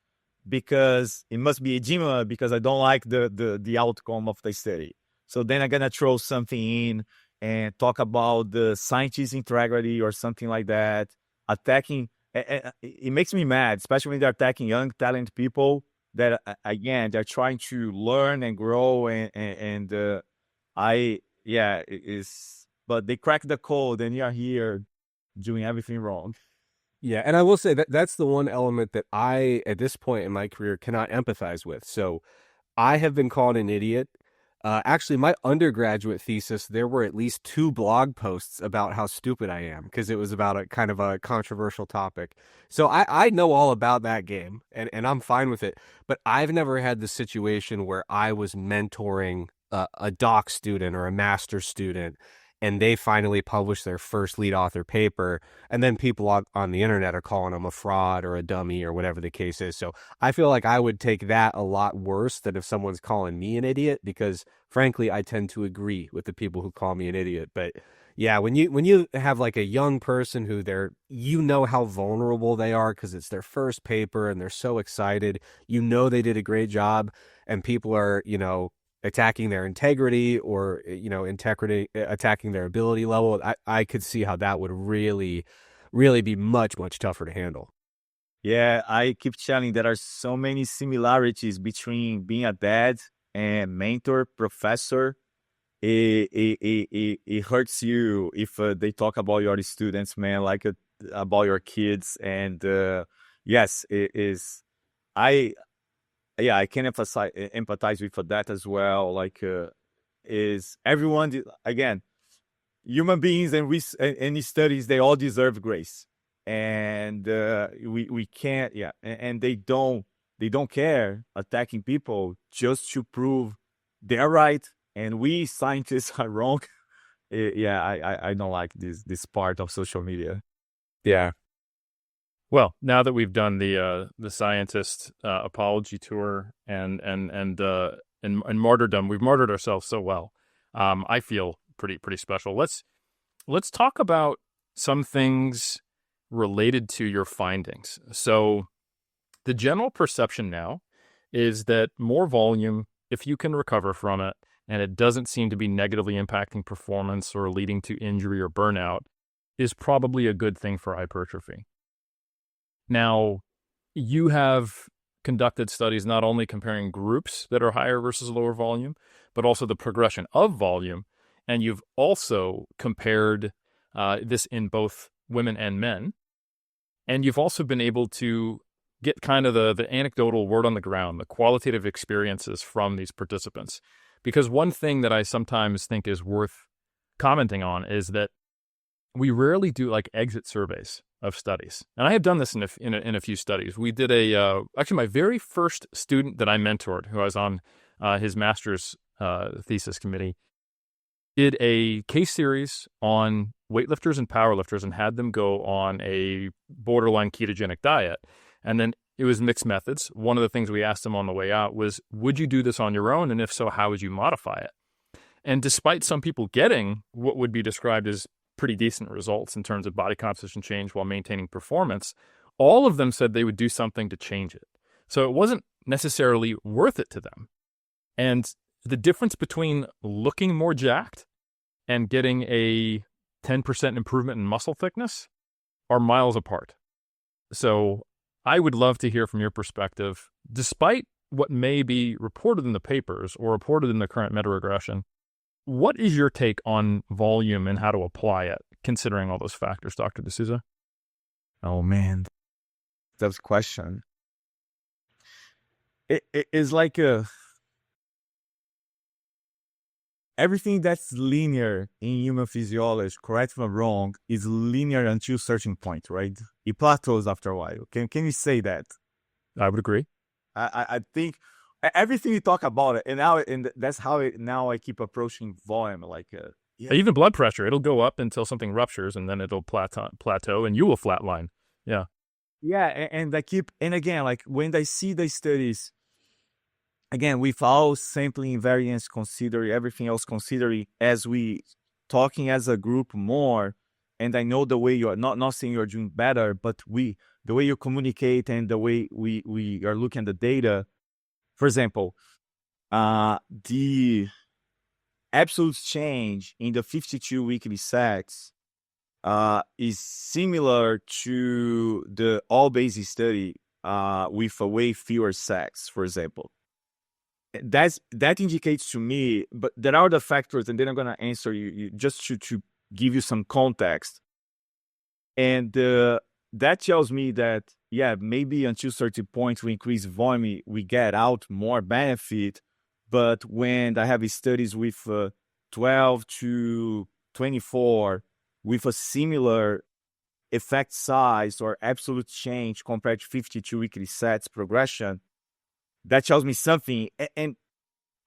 because it must be edema because I don't like the outcome of the study. So then I'm gonna throw something in and talk about the scientist's integrity or something like that. Attacking, it makes me mad, especially when they're attacking young, talented people that, again, they're trying to learn and grow. But they crack the code and you're here doing everything wrong. Yeah, and I will say that that's the one element that I, at this point in my career, cannot empathize with. So I have been called an idiot. Actually, my undergraduate thesis, there were at least 2 blog posts about how stupid I am because it was about a kind of a controversial topic. So I know all about that game, and I'm fine with it. But I've never had the situation where I was mentoring a doc student or a master's student, and they finally published their first lead author paper, and then people on the internet are calling them a fraud or a dummy or whatever the case is. So I feel like I would take that a lot worse than if someone's calling me an idiot, because frankly, I tend to agree with the people who call me an idiot. But yeah, when you have like a young person who how vulnerable they are because it's their first paper and they're so excited, they did a great job, and people are, attacking their integrity or, attacking their ability level, I could see how that would really, really be much, much tougher to handle. Yeah, I keep telling there are so many similarities between being a dad and mentor, professor. It hurts you if they talk about your students, man, like about your kids. And yes, it is. I can empathize with that as well. Like, is everyone, again, human beings and any studies, they all deserve grace, and we can't. Yeah, and they don't care attacking people just to prove they're right and we scientists are wrong. I don't like this part of social media. Yeah. Well, now that we've done the scientist apology tour and martyrdom, we've martyred ourselves so well. I feel pretty special. Let's talk about some things related to your findings. So, the general perception now is that more volume, if you can recover from it, and it doesn't seem to be negatively impacting performance or leading to injury or burnout, is probably a good thing for hypertrophy. Now, you have conducted studies not only comparing groups that are higher versus lower volume, but also the progression of volume. And you've also compared this in both women and men. And you've also been able to get kind of the anecdotal word on the ground, the qualitative experiences from these participants. Because one thing that I sometimes think is worth commenting on is that we rarely do like exit surveys of studies. And I have done this in a few studies. We did actually my very first student that I mentored, who I was on his master's thesis committee, did a case series on weightlifters and powerlifters and had them go on a borderline ketogenic diet. And then it was mixed methods. One of the things we asked them on the way out was, would you do this on your own? And if so, how would you modify it? And despite some people getting what would be described as pretty decent results in terms of body composition change while maintaining performance, all of them said they would do something to change it. So it wasn't necessarily worth it to them. And the difference between looking more jacked and getting a 10% improvement in muscle thickness are miles apart. So I would love to hear from your perspective, despite what may be reported in the papers or reported in the current meta-regression, what is your take on volume and how to apply it, considering all those factors, Dr. De Souza? Oh, man. That's a question. It is like everything that's linear in human physiology, correct if I'm wrong, is linear until a certain point, right? It plateaus after a while. Can you say that? I would agree. I think everything you talk about it, and that's how now I keep approaching volume. Like even blood pressure, it'll go up until something ruptures, and then it'll plateau, and you will flatline. Yeah. Yeah, and again, like when I see the studies, again, with all sampling variance considered, everything else considered, as we talking as a group more, and I know the way you're not saying you're doing better, but the way you communicate and the way we are looking at the data. For example, the absolute change in the 52 weekly sets is similar to the all-basic study with a way fewer sets, for example. That indicates to me, but there are other factors, and then I'm going to answer you just to give you some context. And that tells me that, yeah, maybe until a certain point we increase volume, we get out more benefit. But when I have studies with 12 to 24 with a similar effect size or absolute change compared to 52 weekly sets progression, that tells me something. And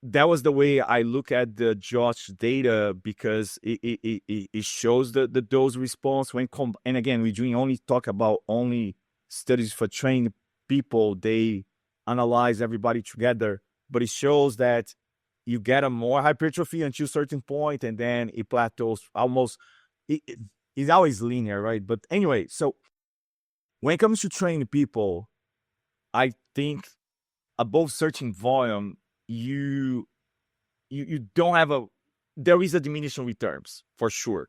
that was the way I look at the Josh data, because it shows the dose response when and again, we talk about only studies for trained people. They analyze everybody together, but it shows that you get a more hypertrophy until a certain point, and then it plateaus almost. It's always linear, right? But anyway, so when it comes to trained people, I think above certain volume, you don't have there is a diminishing returns for sure.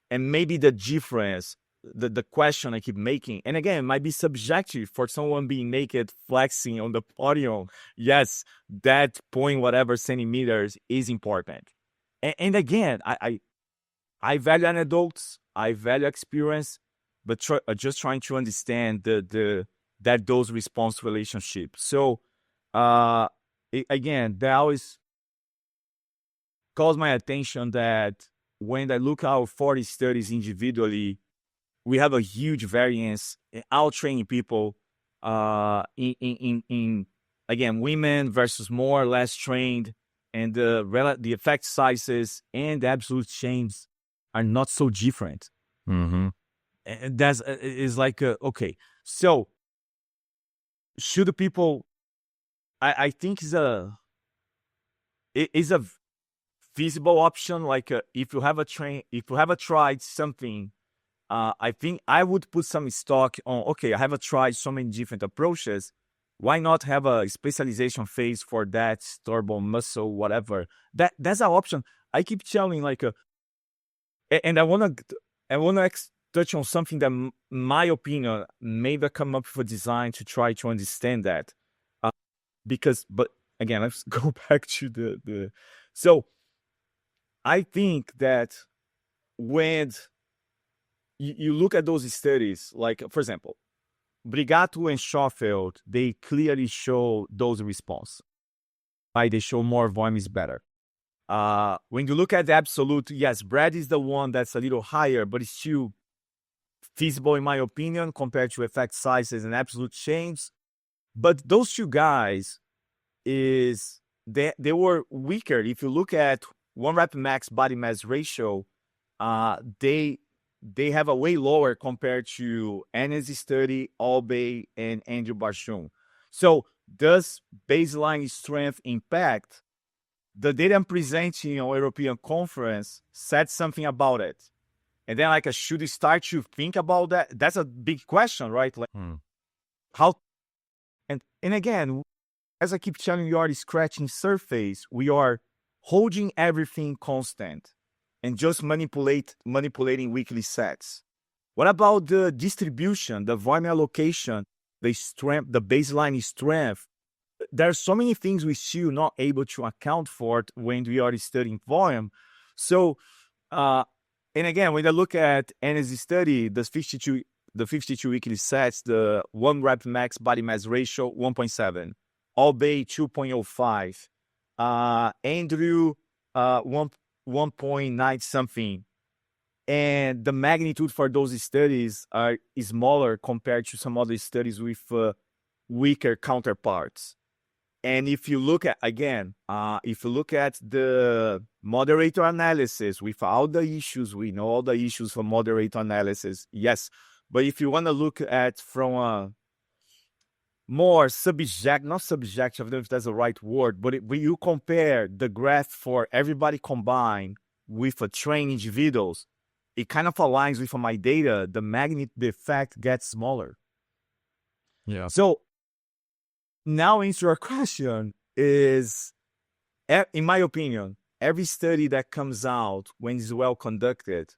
And maybe the difference, the question I keep making, and again, it might be subjective for someone being naked flexing on the podium. Yes, that point whatever centimeters is important. And again, I value anecdotes, I value experience, but just trying to understand that dose response relationship. So again, that always calls my attention that when I look at our 40 studies individually, we have a huge variance in our training people in again, women versus more or less trained, and the effect sizes and the absolute change are not so different. Mm-hmm. And that's is like okay. So should the people? I think is a feasible option. Like if you have tried something, I think I would put some stock on. Okay, I have tried so many different approaches. Why not have a specialization phase for that durable muscle, whatever? That's our option. I keep telling like and I wanna touch on something that, my opinion, maybe come up with a design to try to understand that. But again, let's go back to the. So I think that when you look at those studies, like for example, Brigato and Schofield, they clearly show dose response. Right? They show more volume is better. When you look at the absolute, yes, Brad is the one that's a little higher, but it's still feasible in my opinion compared to effect sizes and absolute change. But those two guys they were weaker. If you look at 1 rep max body mass ratio, they they have a way lower compared to Anne's study, Albay, and Andrew Barshon. So does baseline strength impact? The data I'm presenting on European conference said something about it. And then like, should you start to think about that? That's a big question, right? Like how, and again, as I keep telling you, are scratching surface. We are holding everything constant and just manipulating weekly sets. What about the distribution, the volume allocation, the strength, the baseline strength? There are so many things we still not able to account for when we are studying volume. So, and again, when I look at Anne's study, the 52 weekly sets, the 1 rep max body mass ratio 1.7, Albay 2.05, Andrew 1.9 something, and the magnitude for those studies are smaller compared to some other studies with weaker counterparts. And if you look at, again, if you look at the moderator analysis with all the issues, we know all the issues for moderator analysis, yes. But if you want to look at from a more not subjective, I don't know if that's the right word, but when you compare the graph for everybody combined with trained individuals, it kind of aligns with my data. The effect gets smaller. Yeah. So now answer your question is, in my opinion, every study that comes out when it's well conducted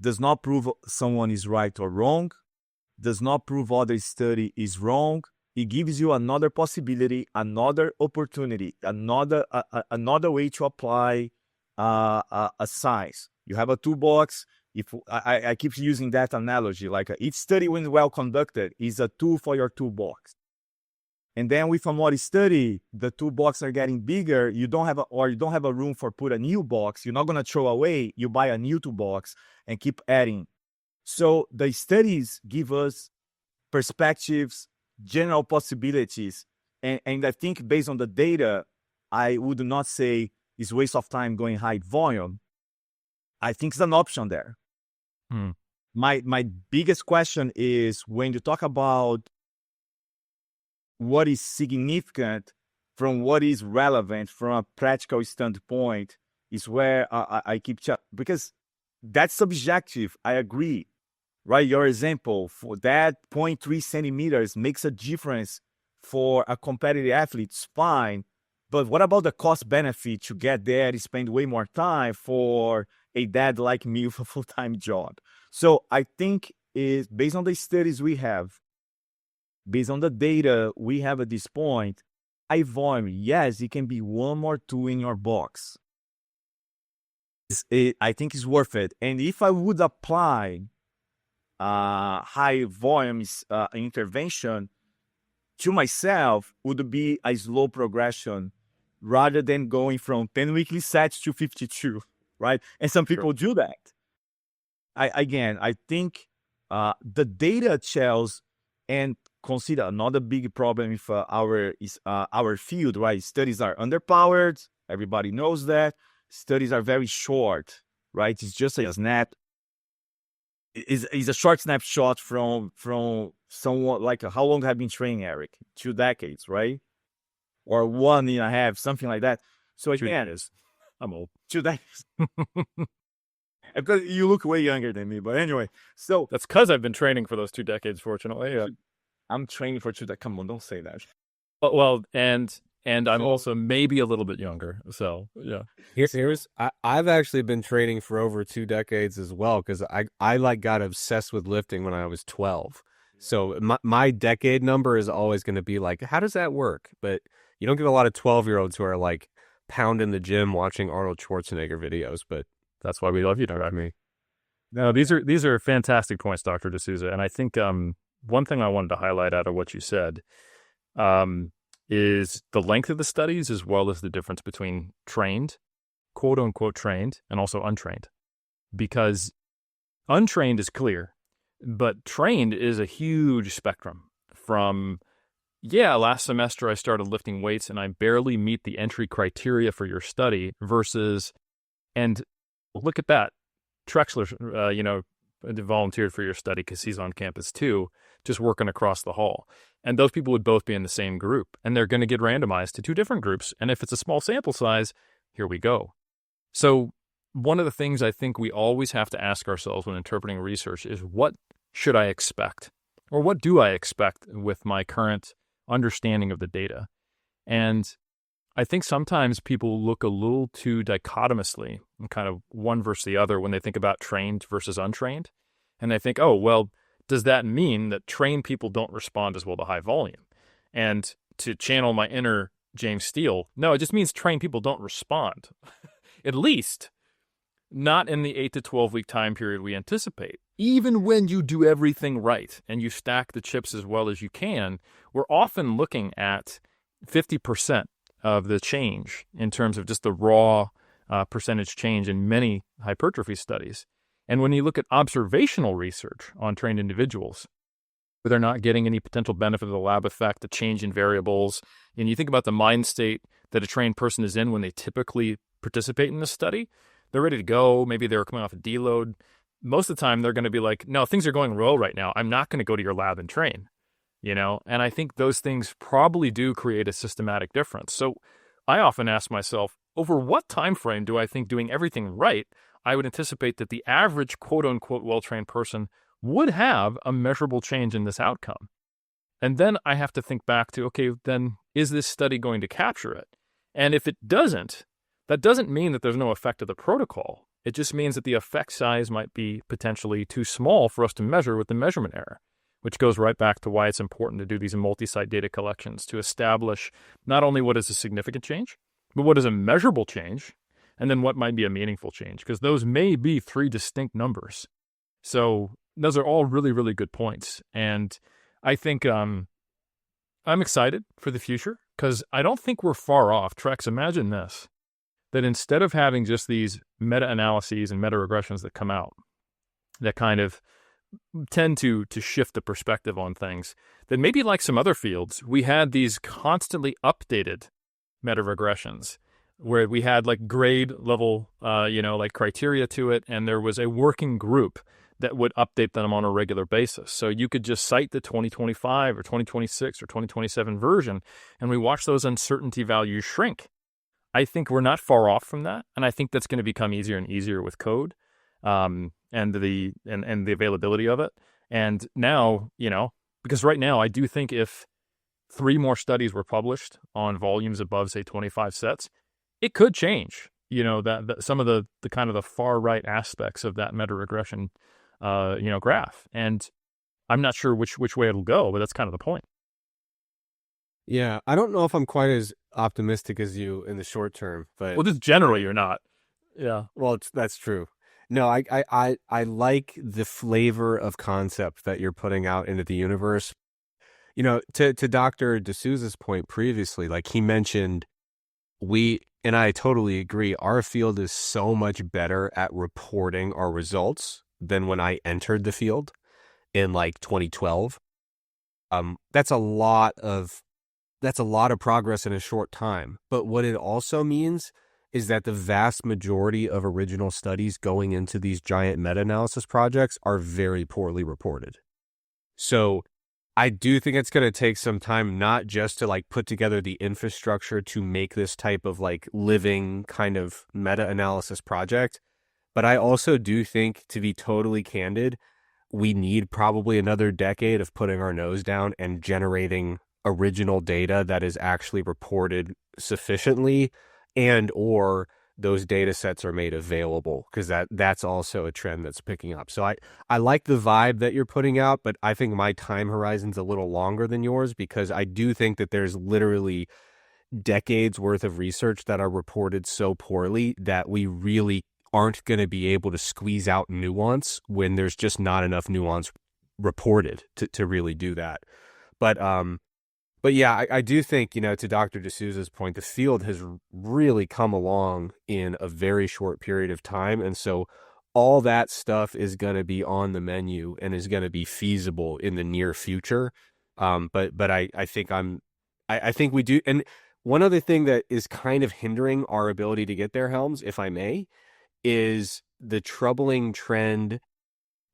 does not prove someone is right or wrong, does not prove other study is wrong. It gives you another possibility, another opportunity, another way to apply a science. You have a toolbox. If I keep using that analogy, like each study when well conducted is a tool for your toolbox. And then with a more study, the toolbox are getting bigger. You don't have a room for put a new box. You're not going to throw away. You buy a new toolbox and keep adding. So the studies give us perspectives, general possibilities. And I think based on the data, I would not say it's waste of time going high volume. I think it's an option there. My biggest question is when you talk about what is significant from what is relevant from a practical standpoint is where I keep because that's subjective. I agree, right? Your example for that 0.3 centimeters makes a difference for a competitive athlete. It's fine. But what about the cost benefit to get there and spend way more time for a dad like me with a full-time job? So I think is based on the studies we have, based on the data we have at this point, high volume, yes, it can be 1 or 2 in your box. I think it's worth it. And if I would apply high volumes intervention to myself, would be a slow progression rather than going from 10 weekly sets to 52, right? And some people do that. I think the data tells, and consider another big problem with our field, right? Studies are underpowered. Everybody knows that. Studies are very short, right? It's just a snap. It's a short snapshot from someone like how long have been training, Eric? 2 decades, right? Or 1.5, something like that. So again, I'm old. 2 decades. Because you look way younger than me, but anyway. So that's because I've been training for those 2 decades. Fortunately, yeah. I'm training for 2 decades. Come on, don't say that. Well, and I'm also maybe a little bit younger. So yeah. I've actually been training for over 2 decades as well, because I like got obsessed with lifting when I was 12. So my decade number is always going to be like, how does that work? But you don't get a lot of 12-year-olds who are like pounding the gym watching Arnold Schwarzenegger videos. But that's why we love you, Dr. Me. No, these are fantastic points, Dr. De Souza. And I think one thing I wanted to highlight out of what you said is the length of the studies as well as the difference between trained, quote unquote trained, and also untrained. Because untrained is clear, but trained is a huge spectrum from, last semester I started lifting weights and I barely meet the entry criteria for your study versus, and look at that, Trexler, volunteered for your study because he's on campus too, just working across the hall. And those people would both be in the same group, and they're going to get randomized to two different groups. And if it's a small sample size, here we go. So one of the things I think we always have to ask ourselves when interpreting research is, what should I expect? Or what do I expect with my current understanding of the data? And I think sometimes people look a little too dichotomously and kind of one versus the other when they think about trained versus untrained. And they think, oh, well, does that mean that trained people don't respond as well to high volume? And to channel my inner James Steele, no, it just means trained people don't respond. At least not in the 8 to 12 week time period we anticipate. Even when you do everything right and you stack the chips as well as you can, we're often looking at 50% of the change in terms of just the raw percentage change in many hypertrophy studies. And when you look at observational research on trained individuals, where they're not getting any potential benefit of the lab effect, the change in variables, and you think about the mind state that a trained person is in when they typically participate in this study, they're ready to go. Maybe they're coming off a deload. Most of the time, they're going to be like, no, things are going well right now. I'm not going to go to your lab and train, And I think those things probably do create a systematic difference. So I often ask myself, over what time frame do I think doing everything right, I would anticipate that the average quote-unquote well-trained person would have a measurable change in this outcome? And then I have to think back to, okay, then is this study going to capture it? And if it doesn't, that doesn't mean that there's no effect of the protocol. It just means that the effect size might be potentially too small for us to measure with the measurement error, which goes right back to why it's important to do these multi-site data collections to establish not only what is a significant change, but what is a measurable change, and then what might be a meaningful change, because those may be three distinct numbers. So those are all really, really good points. And I think I'm excited for the future because I don't think we're far off. Trex, imagine this, that instead of having just these meta-analyses and meta-regressions that come out that kind of tend to shift the perspective on things, that maybe like some other fields, we had these constantly updated meta-regressions where we had like grade level, like criteria to it, and there was a working group that would update them on a regular basis. So you could just cite the 2025 or 2026 or 2027 version, and we watch those uncertainty values shrink. I think we're not far off from that, and I think that's going to become easier and easier with code, and the availability of it. And now, because right now I do think if 3 more studies were published on volumes above, say, 25 sets, it could change. That some of the kind of the far right aspects of that meta regression, graph. And I'm not sure which way it'll go, but that's kind of the point. Yeah, I don't know if I'm quite as optimistic as you in the short term, but just generally you're not. Yeah. Well, that's true. No, I like the flavor of concept that you're putting out into the universe. To Dr. De Souza's point previously, like he mentioned, and I totally agree, our field is so much better at reporting our results than when I entered the field in like 2012. That's a lot of progress in a short time. But what it also means is that the vast majority of original studies going into these giant meta-analysis projects are very poorly reported. So I do think it's going to take some time, not just to like put together the infrastructure to make this type of like living kind of meta-analysis project. But I also do think, to be totally candid, we need probably another decade of putting our nose down and generating original data that is actually reported sufficiently, and or those data sets are made available, because that's also a trend that's picking up. So I like the vibe that you're putting out, but I think my time horizon's a little longer than yours, because I do think that there's literally decades worth of research that are reported so poorly that we really aren't going to be able to squeeze out nuance when there's just not enough nuance reported to really do that. But yeah, I do think, to Dr. De Souza's point, the field has really come along in a very short period of time. And so all that stuff is going to be on the menu and is going to be feasible in the near future. But I think we do. And one other thing that is kind of hindering our ability to get there, Helms, if I may, is the troubling trend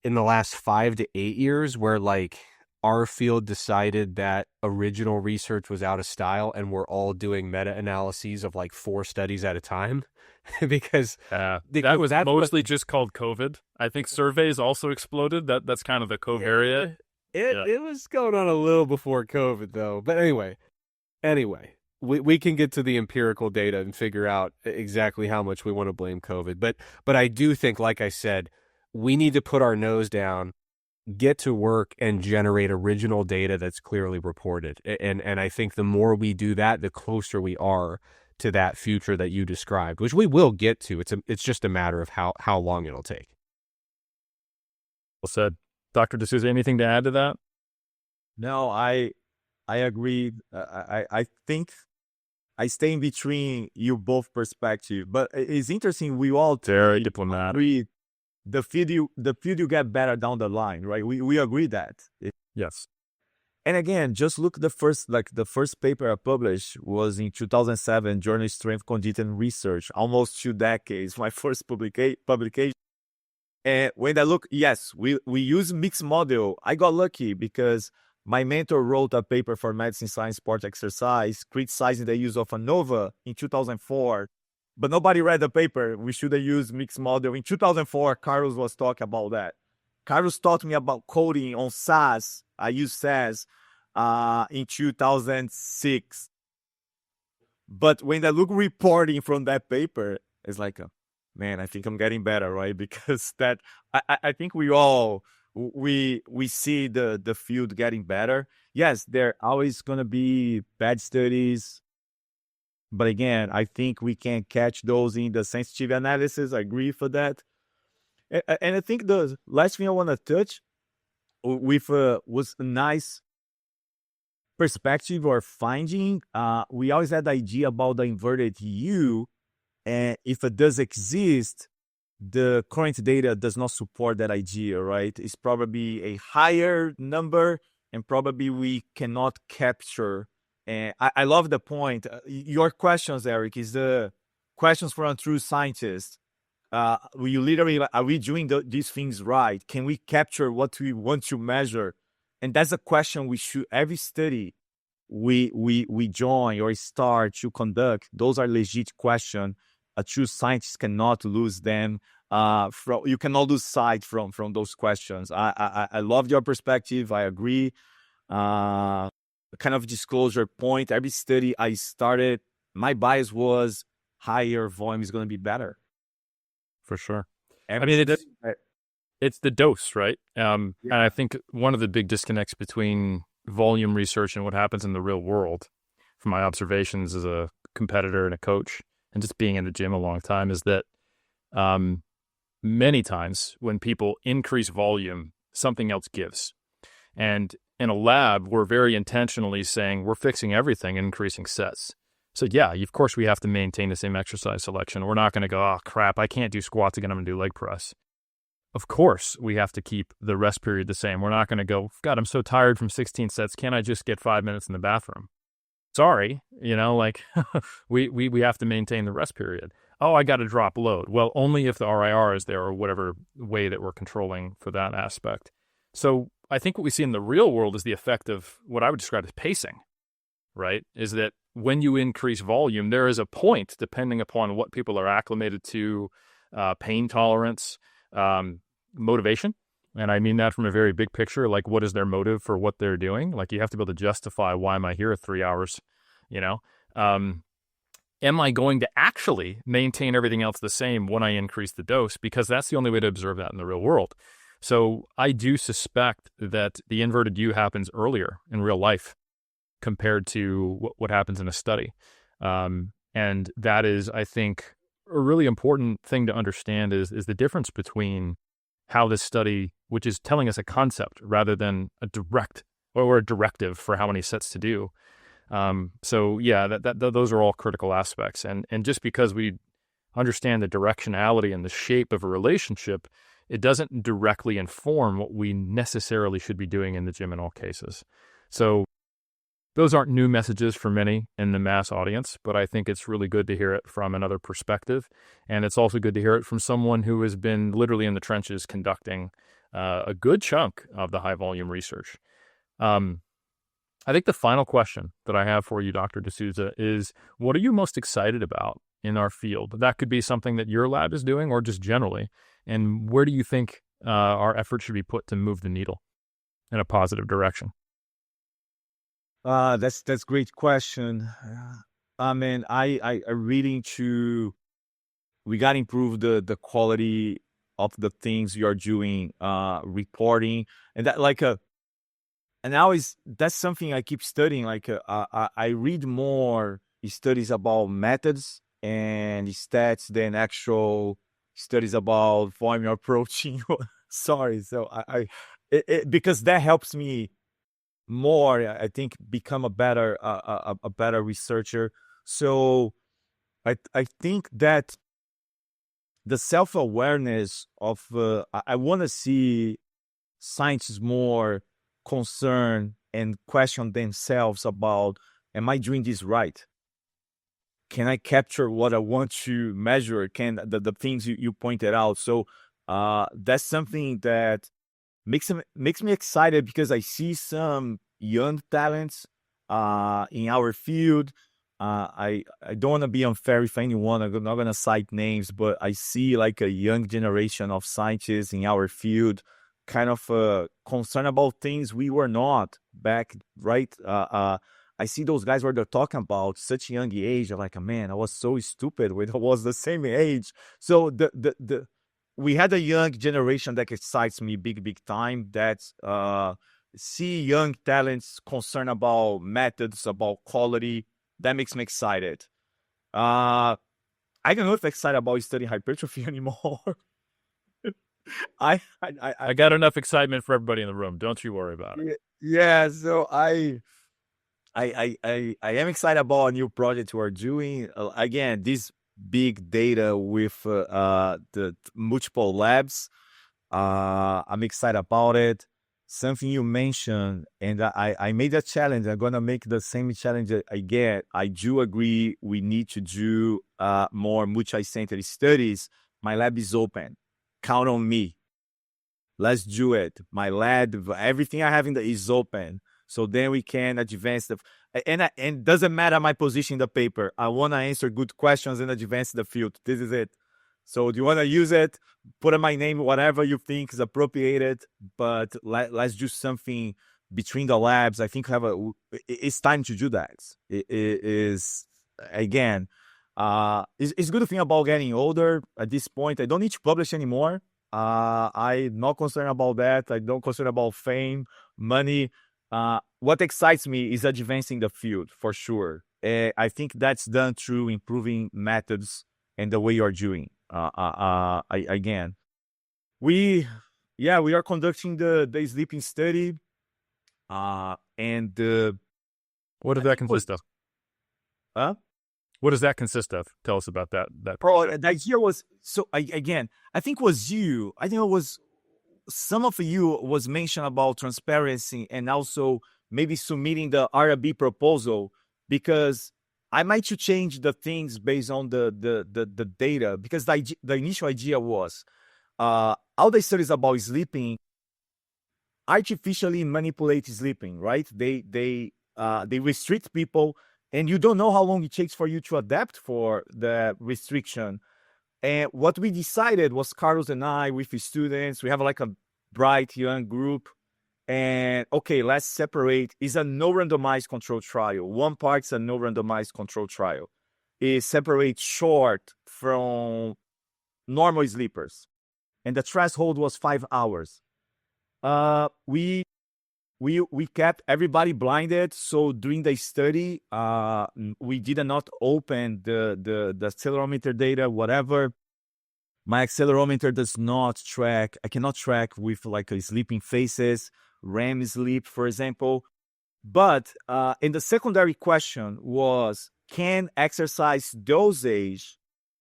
in the last 5 to 8 years where like our field decided that original research was out of style and we're all doing meta-analyses of like 4 studies at a time because that was mostly just called COVID. I think surveys also exploded. That's kind of the covariate. It was going on a little before COVID though. But anyway, we can get to the empirical data and figure out exactly how much we want to blame COVID. But I do think, like I said, we need to put our nose down, get to work, and generate original data that's clearly reported. And I think the more we do that, the closer we are to that future that you described, which we will get to. It's just a matter of how long it'll take. Well said. Dr. De Souza, anything to add to that? No, I agree. I think I stay in between you both perspective, but it's interesting. We all very diplomatic. Agree. The field you get better down the line, right? We agree that. Yes. And again, just look the first paper I published was in 2007, Journal Strength Conditioning Research, almost 2 decades. My first publication. And when I look, yes, we use mixed model. I got lucky because my mentor wrote a paper for Medicine Science Sport Exercise criticizing the use of ANOVA in 2004. But nobody read the paper. We should have used mixed model. In 2004, Carlos was talking about that. Carlos taught me about coding on SAS. I used SAS in 2006. But when I look reporting from that paper, it's like, man, I think I'm getting better, right? Because that I think we all we see the field getting better. Yes, there always gonna be bad studies. But again, I think we can catch those in the sensitivity analysis. I agree for that. And I think the last thing I want to touch with was a nice perspective or finding. We always had the idea about the inverted U, and if it does exist, the current data does not support that idea, right? It's probably a higher number, and probably we cannot capture. And I love the point. Your questions, Eric, is the questions for a true scientist. We literally, are we doing these things right? Can we capture what we want to measure? And that's a question we should, every study we join or start to conduct, those are legit questions. A true scientist cannot lose them. You cannot lose sight from those questions. I love your perspective. I agree. Kind of disclosure point. Every study I started, my bias was higher volume is going to be better. For sure. I mean, it's the dose, right? And I think one of the big disconnects between volume research and what happens in the real world, from my observations as a competitor and a coach, and just being in the gym a long time, is that many times when people increase volume, something else gives. And in a lab, we're very intentionally saying we're fixing everything and increasing sets. So yeah, of course we have to maintain the same exercise selection. We're not going to go, oh crap, I can't do squats again, I'm going to do leg press. Of course we have to keep the rest period the same. We're not going to go, God, I'm so tired from 16 sets. Can't I just get 5 minutes in the bathroom? Sorry, like we have to maintain the rest period. Oh, I got to drop load. Well, only if the RIR is there or whatever way that we're controlling for that aspect. So I think what we see in the real world is the effect of what I would describe as pacing, right? Is that when you increase volume, there is a point, depending upon what people are acclimated to, pain tolerance, motivation. And I mean that from a very big picture, like what is their motive for what they're doing? Like you have to be able to justify, why am I here 3 hours? Am I going to actually maintain everything else the same when I increase the dose? Because that's the only way to observe that in the real world. So I do suspect that the inverted U happens earlier in real life compared to what happens in a study. And that is, I think, a really important thing to understand is the difference between how this study, which is telling us a concept rather than a direct or a directive for how many sets to do. So yeah, those are all critical aspects. And just because we understand the directionality and the shape of a relationship, it doesn't directly inform what we necessarily should be doing in the gym in all cases. So those aren't new messages for many in the mass audience, but I think it's really good to hear it from another perspective. And it's also good to hear it from someone who has been literally in the trenches conducting a good chunk of the high volume research. I think the final question that I have for you, Dr. De Souza, is what are you most excited about in our field? That could be something that your lab is doing or just generally. And where do you think our effort should be put to move the needle in a positive direction? That's great question. I mean, I reading to we got to improve the quality of the things you are doing, reporting, and that and now is that's something I keep studying. I read more studies about methods and stats than actual studies about volume or protein. Sorry, so because that helps me more. I think become a better a better researcher. So I think that the self awareness of I want to see scientists more concerned and question themselves about, am I doing this right? Can I capture what I want to measure? Can the things you pointed out? So that's something that makes me excited because I see some young talents in our field. I don't want to be unfair with anyone. I'm not going to cite names, but I see like a young generation of scientists in our field kind of concerned about things we were not back, right? I see those guys where they're talking about such a young age. I'm like, man, I was so stupid when I was the same age. So we had a young generation that excites me big time. That see young talents concerned about methods, about quality. That makes me excited. I don't know if I'm excited about studying hypertrophy anymore. I got enough excitement for everybody in the room. Don't you worry about it. Yeah, so I am excited about a new project we're doing. Again, this big data with the multiple labs. I'm excited about it. Something you mentioned, and I made a challenge. I'm gonna make the same challenge again. I do agree we need to do more multi-centered studies. My lab is open. Count on me. Let's do it. My lab, everything I have in is open. So then we can advance and doesn't matter my position in the paper. I want to answer good questions and advance the field. This is it. So do you want to use it? Put in my name, whatever you think is appropriated, but let's do something between the labs. I think it's time to do that. It is, again, it's good thing about getting older at this point. I don't need to publish anymore. I'm not concerned about that. I don't concern about fame, money. What excites me is advancing the field for sure. I think that's done through improving methods and the way you're doing. Again, we are conducting the sleeping study. And what does that consist of? Huh? What does that consist of? Tell us about that. The idea was, so I think it was you. I think it was some of you was mentioned about transparency and also maybe submitting the RB proposal, because I might to change the things based on the data, because the initial idea was all the studies about sleeping artificially manipulate sleeping, right? They restrict people, and you don't know how long it takes for you to adapt for the restriction. And what we decided was, Carlos and I, with the students, we have like a bright young group. And okay, let's separate. It's a no randomized control trial. One part's a no randomized control trial. It separates short from normal sleepers. And the threshold was 5 hours. We kept everybody blinded. So during the study, we did not open the accelerometer data, whatever. My accelerometer does not track. I cannot track with like a sleeping phases, REM sleep, for example. But and the secondary question was, can exercise dosage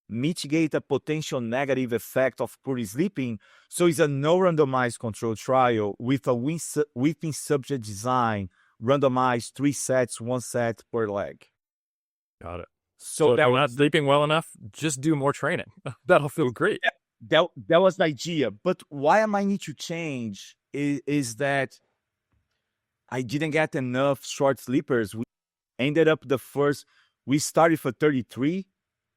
mitigate a potential negative effect of poor sleeping? So it's a no randomized control trial with a within subject design, randomized 3 sets, 1 set per leg. Got it. So if you're not sleeping well enough, just do more training. That'll feel great. that was the idea. But why I might need to change is that I didn't get enough short sleepers. We ended up we started for 33.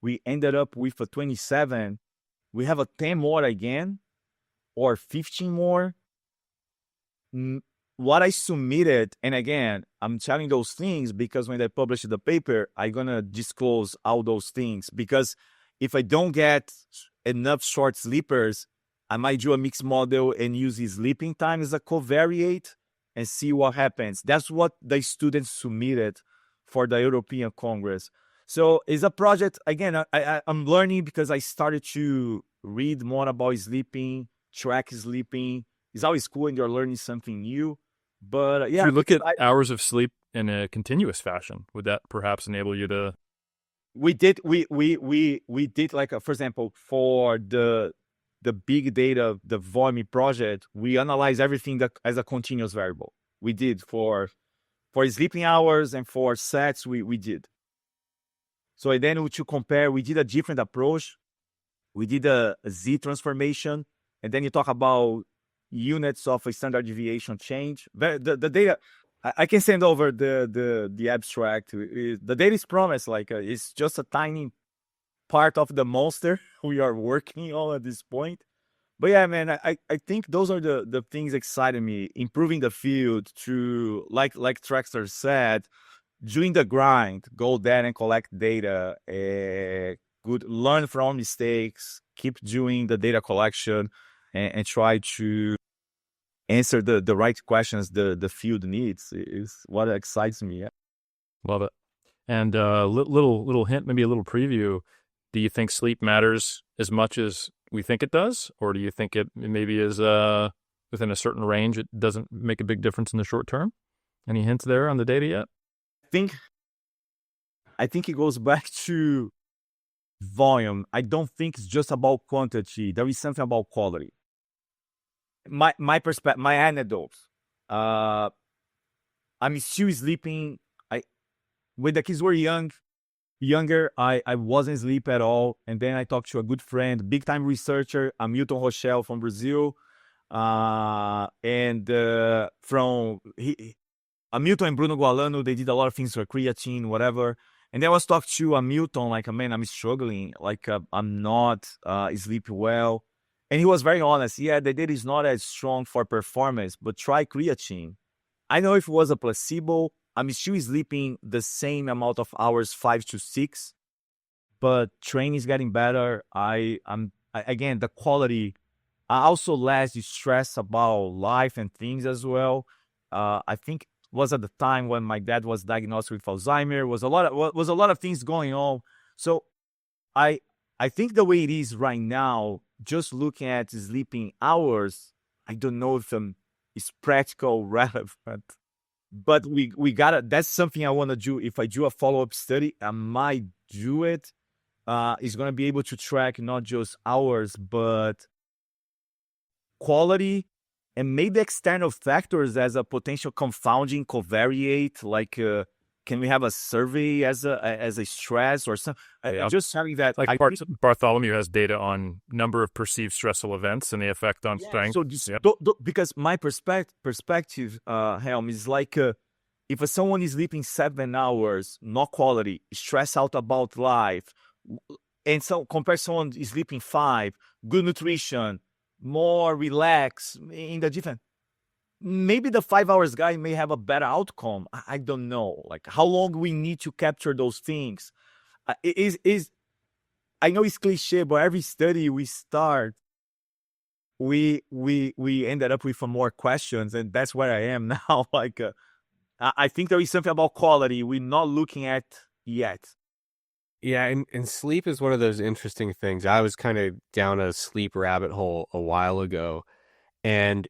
We ended up with a 27. We have a 10 more again, or 15 more. What I submitted, and again, I'm telling those things because when I publish the paper, I'm going to disclose all those things. Because if I don't get enough short sleepers, I might do a mixed model and use the sleeping time as a covariate and see what happens. That's what the students submitted for the European Congress. So it's a project, again, I'm learning because I started to read more about sleeping, track sleeping. It's always cool when you're learning something new. But yeah. If you look at hours of sleep in a continuous fashion, would that perhaps enable you to? We did, like, for example, for the big data, the volume project, we analyze everything as a continuous variable. We did for sleeping hours and for sets, we did. So then to compare, we did a different approach. We did a Z transformation, and then you talk about units of a standard deviation change. The data, I can send over the abstract. The data is promised, like it's just a tiny part of the monster we are working on at this point. But yeah, man, I think those are the things exciting me. Improving the field to, like Trexler said, doing the grind, go there and collect data, learn from mistakes, keep doing the data collection, and try to answer the right questions the field needs is what excites me. Yeah. Love it. And little hint, maybe a little preview. Do you think sleep matters as much as we think it does, or do you think it maybe is within a certain range? It doesn't make a big difference in the short term. Any hints there on the data yet? I think it goes back to volume. I don't think it's just about quantity. There is something about quality. My perspective, my anecdotes. I'm still sleeping. When the kids were younger, I wasn't asleep at all. And then I talked to a good friend, big time researcher, Hamilton Rochelle from Brazil. Hamilton and Bruno Gualano, they did a lot of things for creatine, whatever. And then I was talking to Hamilton, like, man, I'm struggling. Like, I'm not sleeping well. And he was very honest. Yeah, the data is not as strong for performance, but try creatine. I know if it was a placebo, I'm still sleeping the same amount of hours, 5 to 6, but training is getting better. Again, the quality. I also less stress about life and things as well. I think it was at the time when my dad was diagnosed with Alzheimer. Was a lot of things going on. So I think the way it is right now, just looking at sleeping hours, I don't know if it's practical relevant. But we gotta. That's something I want to do. If I do a follow-up study, I might do it. It's gonna be able to track not just hours, but quality and maybe external factors as a potential confounding covariate. Like, can we have a survey as a stress or something? Yeah. Just having that. Like Bartholomew has data on number of perceived stressful events and the effect on strength. So because my perspective, Helm, is like if someone is sleeping 7 hours, not quality, stressed out about life, and so compare someone is sleeping 5, good nutrition, more relaxed in the different. Maybe the 5 hours guy may have a better outcome. I don't know, like how long we need to capture those things. I know it's cliche, but every study we start, we ended up with more questions, and that's where I am now. Like, I think there is something about quality we're not looking at yet. Yeah, and sleep is one of those interesting things. I was kind of down a sleep rabbit hole a while ago, and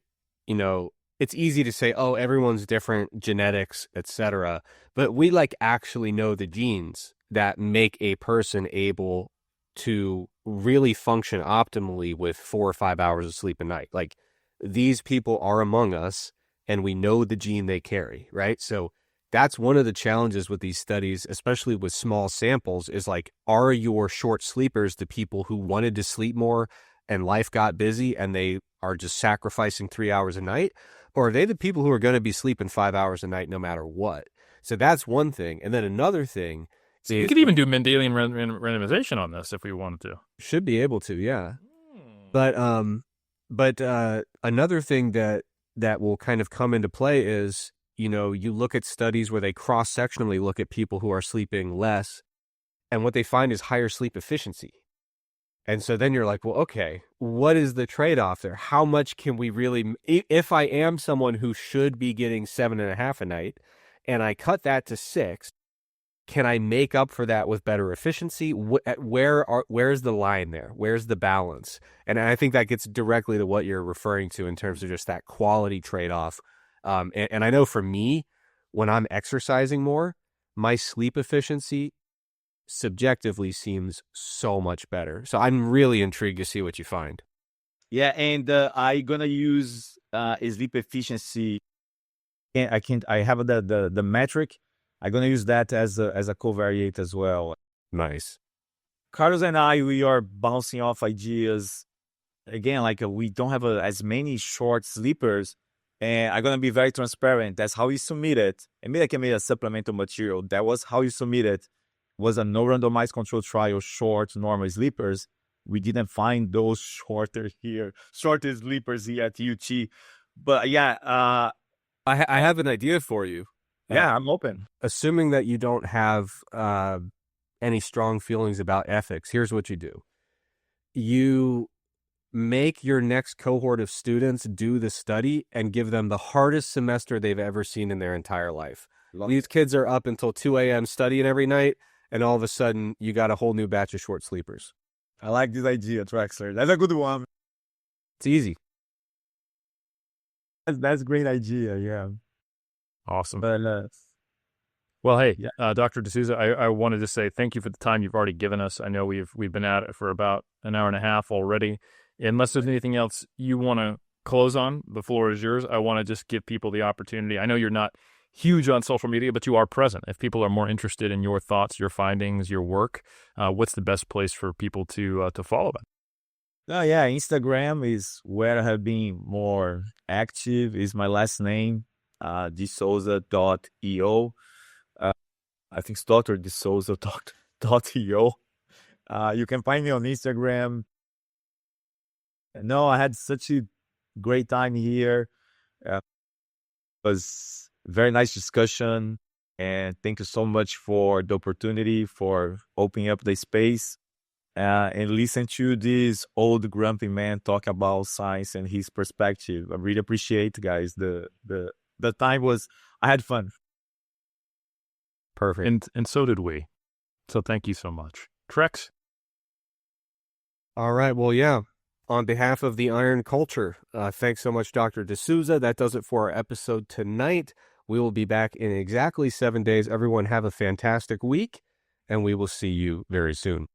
it's easy to say, oh, everyone's different, genetics, etc. But we actually know the genes that make a person able to really function optimally with 4 or 5 hours of sleep a night. Like, these people are among us, and we know the gene they carry, right? So that's one of the challenges with these studies, especially with small samples, is like, are your short sleepers the people who wanted to sleep more, and life got busy and they are just sacrificing 3 hours a night? Or are they the people who are going to be sleeping 5 hours a night no matter what? So that's one thing. And then another thing, we could even do Mendelian randomization on this if we wanted to. Should be able to, yeah. But another thing that will kind of come into play is, you know, you look at studies where they cross-sectionally look at people who are sleeping less, and what they find is higher sleep efficiency. And so then you're like, well, okay, what is the trade-off there? How much can we really, if I am someone who should be getting 7.5 a night, and I cut that to 6, can I make up for that with better efficiency? Where's the line there? Where's the balance? And I think that gets directly to what you're referring to in terms of just that quality trade-off. And I know for me, when I'm exercising more, my sleep efficiency subjectively seems so much better. So I'm really intrigued to see what you find. Yeah, and I gonna use sleep efficiency. I have the metric. I'm gonna use that as a covariate as well. Nice. Carlos and we are bouncing off ideas again. Like we don't have as many short sleepers, and I'm gonna be very transparent. That's how you submit it. And maybe I can make a supplemental material. That was how you submit it. Was a no randomized control trial, short normal sleepers. We didn't find those shorter sleepers here at UT. But yeah, I have an idea for you. Yeah, I'm open. Assuming that you don't have any strong feelings about ethics, here's what you do. You make your next cohort of students do the study and give them the hardest semester they've ever seen in their entire life. These kids are up until 2 a.m. studying every night, and all of a sudden, you got a whole new batch of short sleepers. I like this idea, Trexler. That's a good one. It's easy. That's a great idea, yeah. Awesome. But, well, hey, yeah. Dr. De Souza, I wanted to say thank you for the time you've already given us. I know we've been at it for about an hour and a half already. Unless there's anything else you want to close on, the floor is yours. I want to just give people the opportunity. I know you're not huge on social media, but you are present. If people are more interested in your thoughts, your findings, your work, what's the best place for people to follow that? Oh, yeah, Instagram is where I have been more active. Is my last name, desouza.eo. I think it's Dr. desouza.eo. You can find me on Instagram. No, I had such a great time here. It was very nice discussion. And thank you so much for the opportunity, for opening up the space. And listen to this old grumpy man talk about science and his perspective. I really appreciate, guys. The time was, I had fun. Perfect. And so did we. So thank you so much. Trex? All right. Well, yeah. On behalf of the Iron Culture, thanks so much, Dr. De Souza. That does it for our episode tonight. We will be back in exactly 7 days. Everyone have a fantastic week, and we will see you very soon.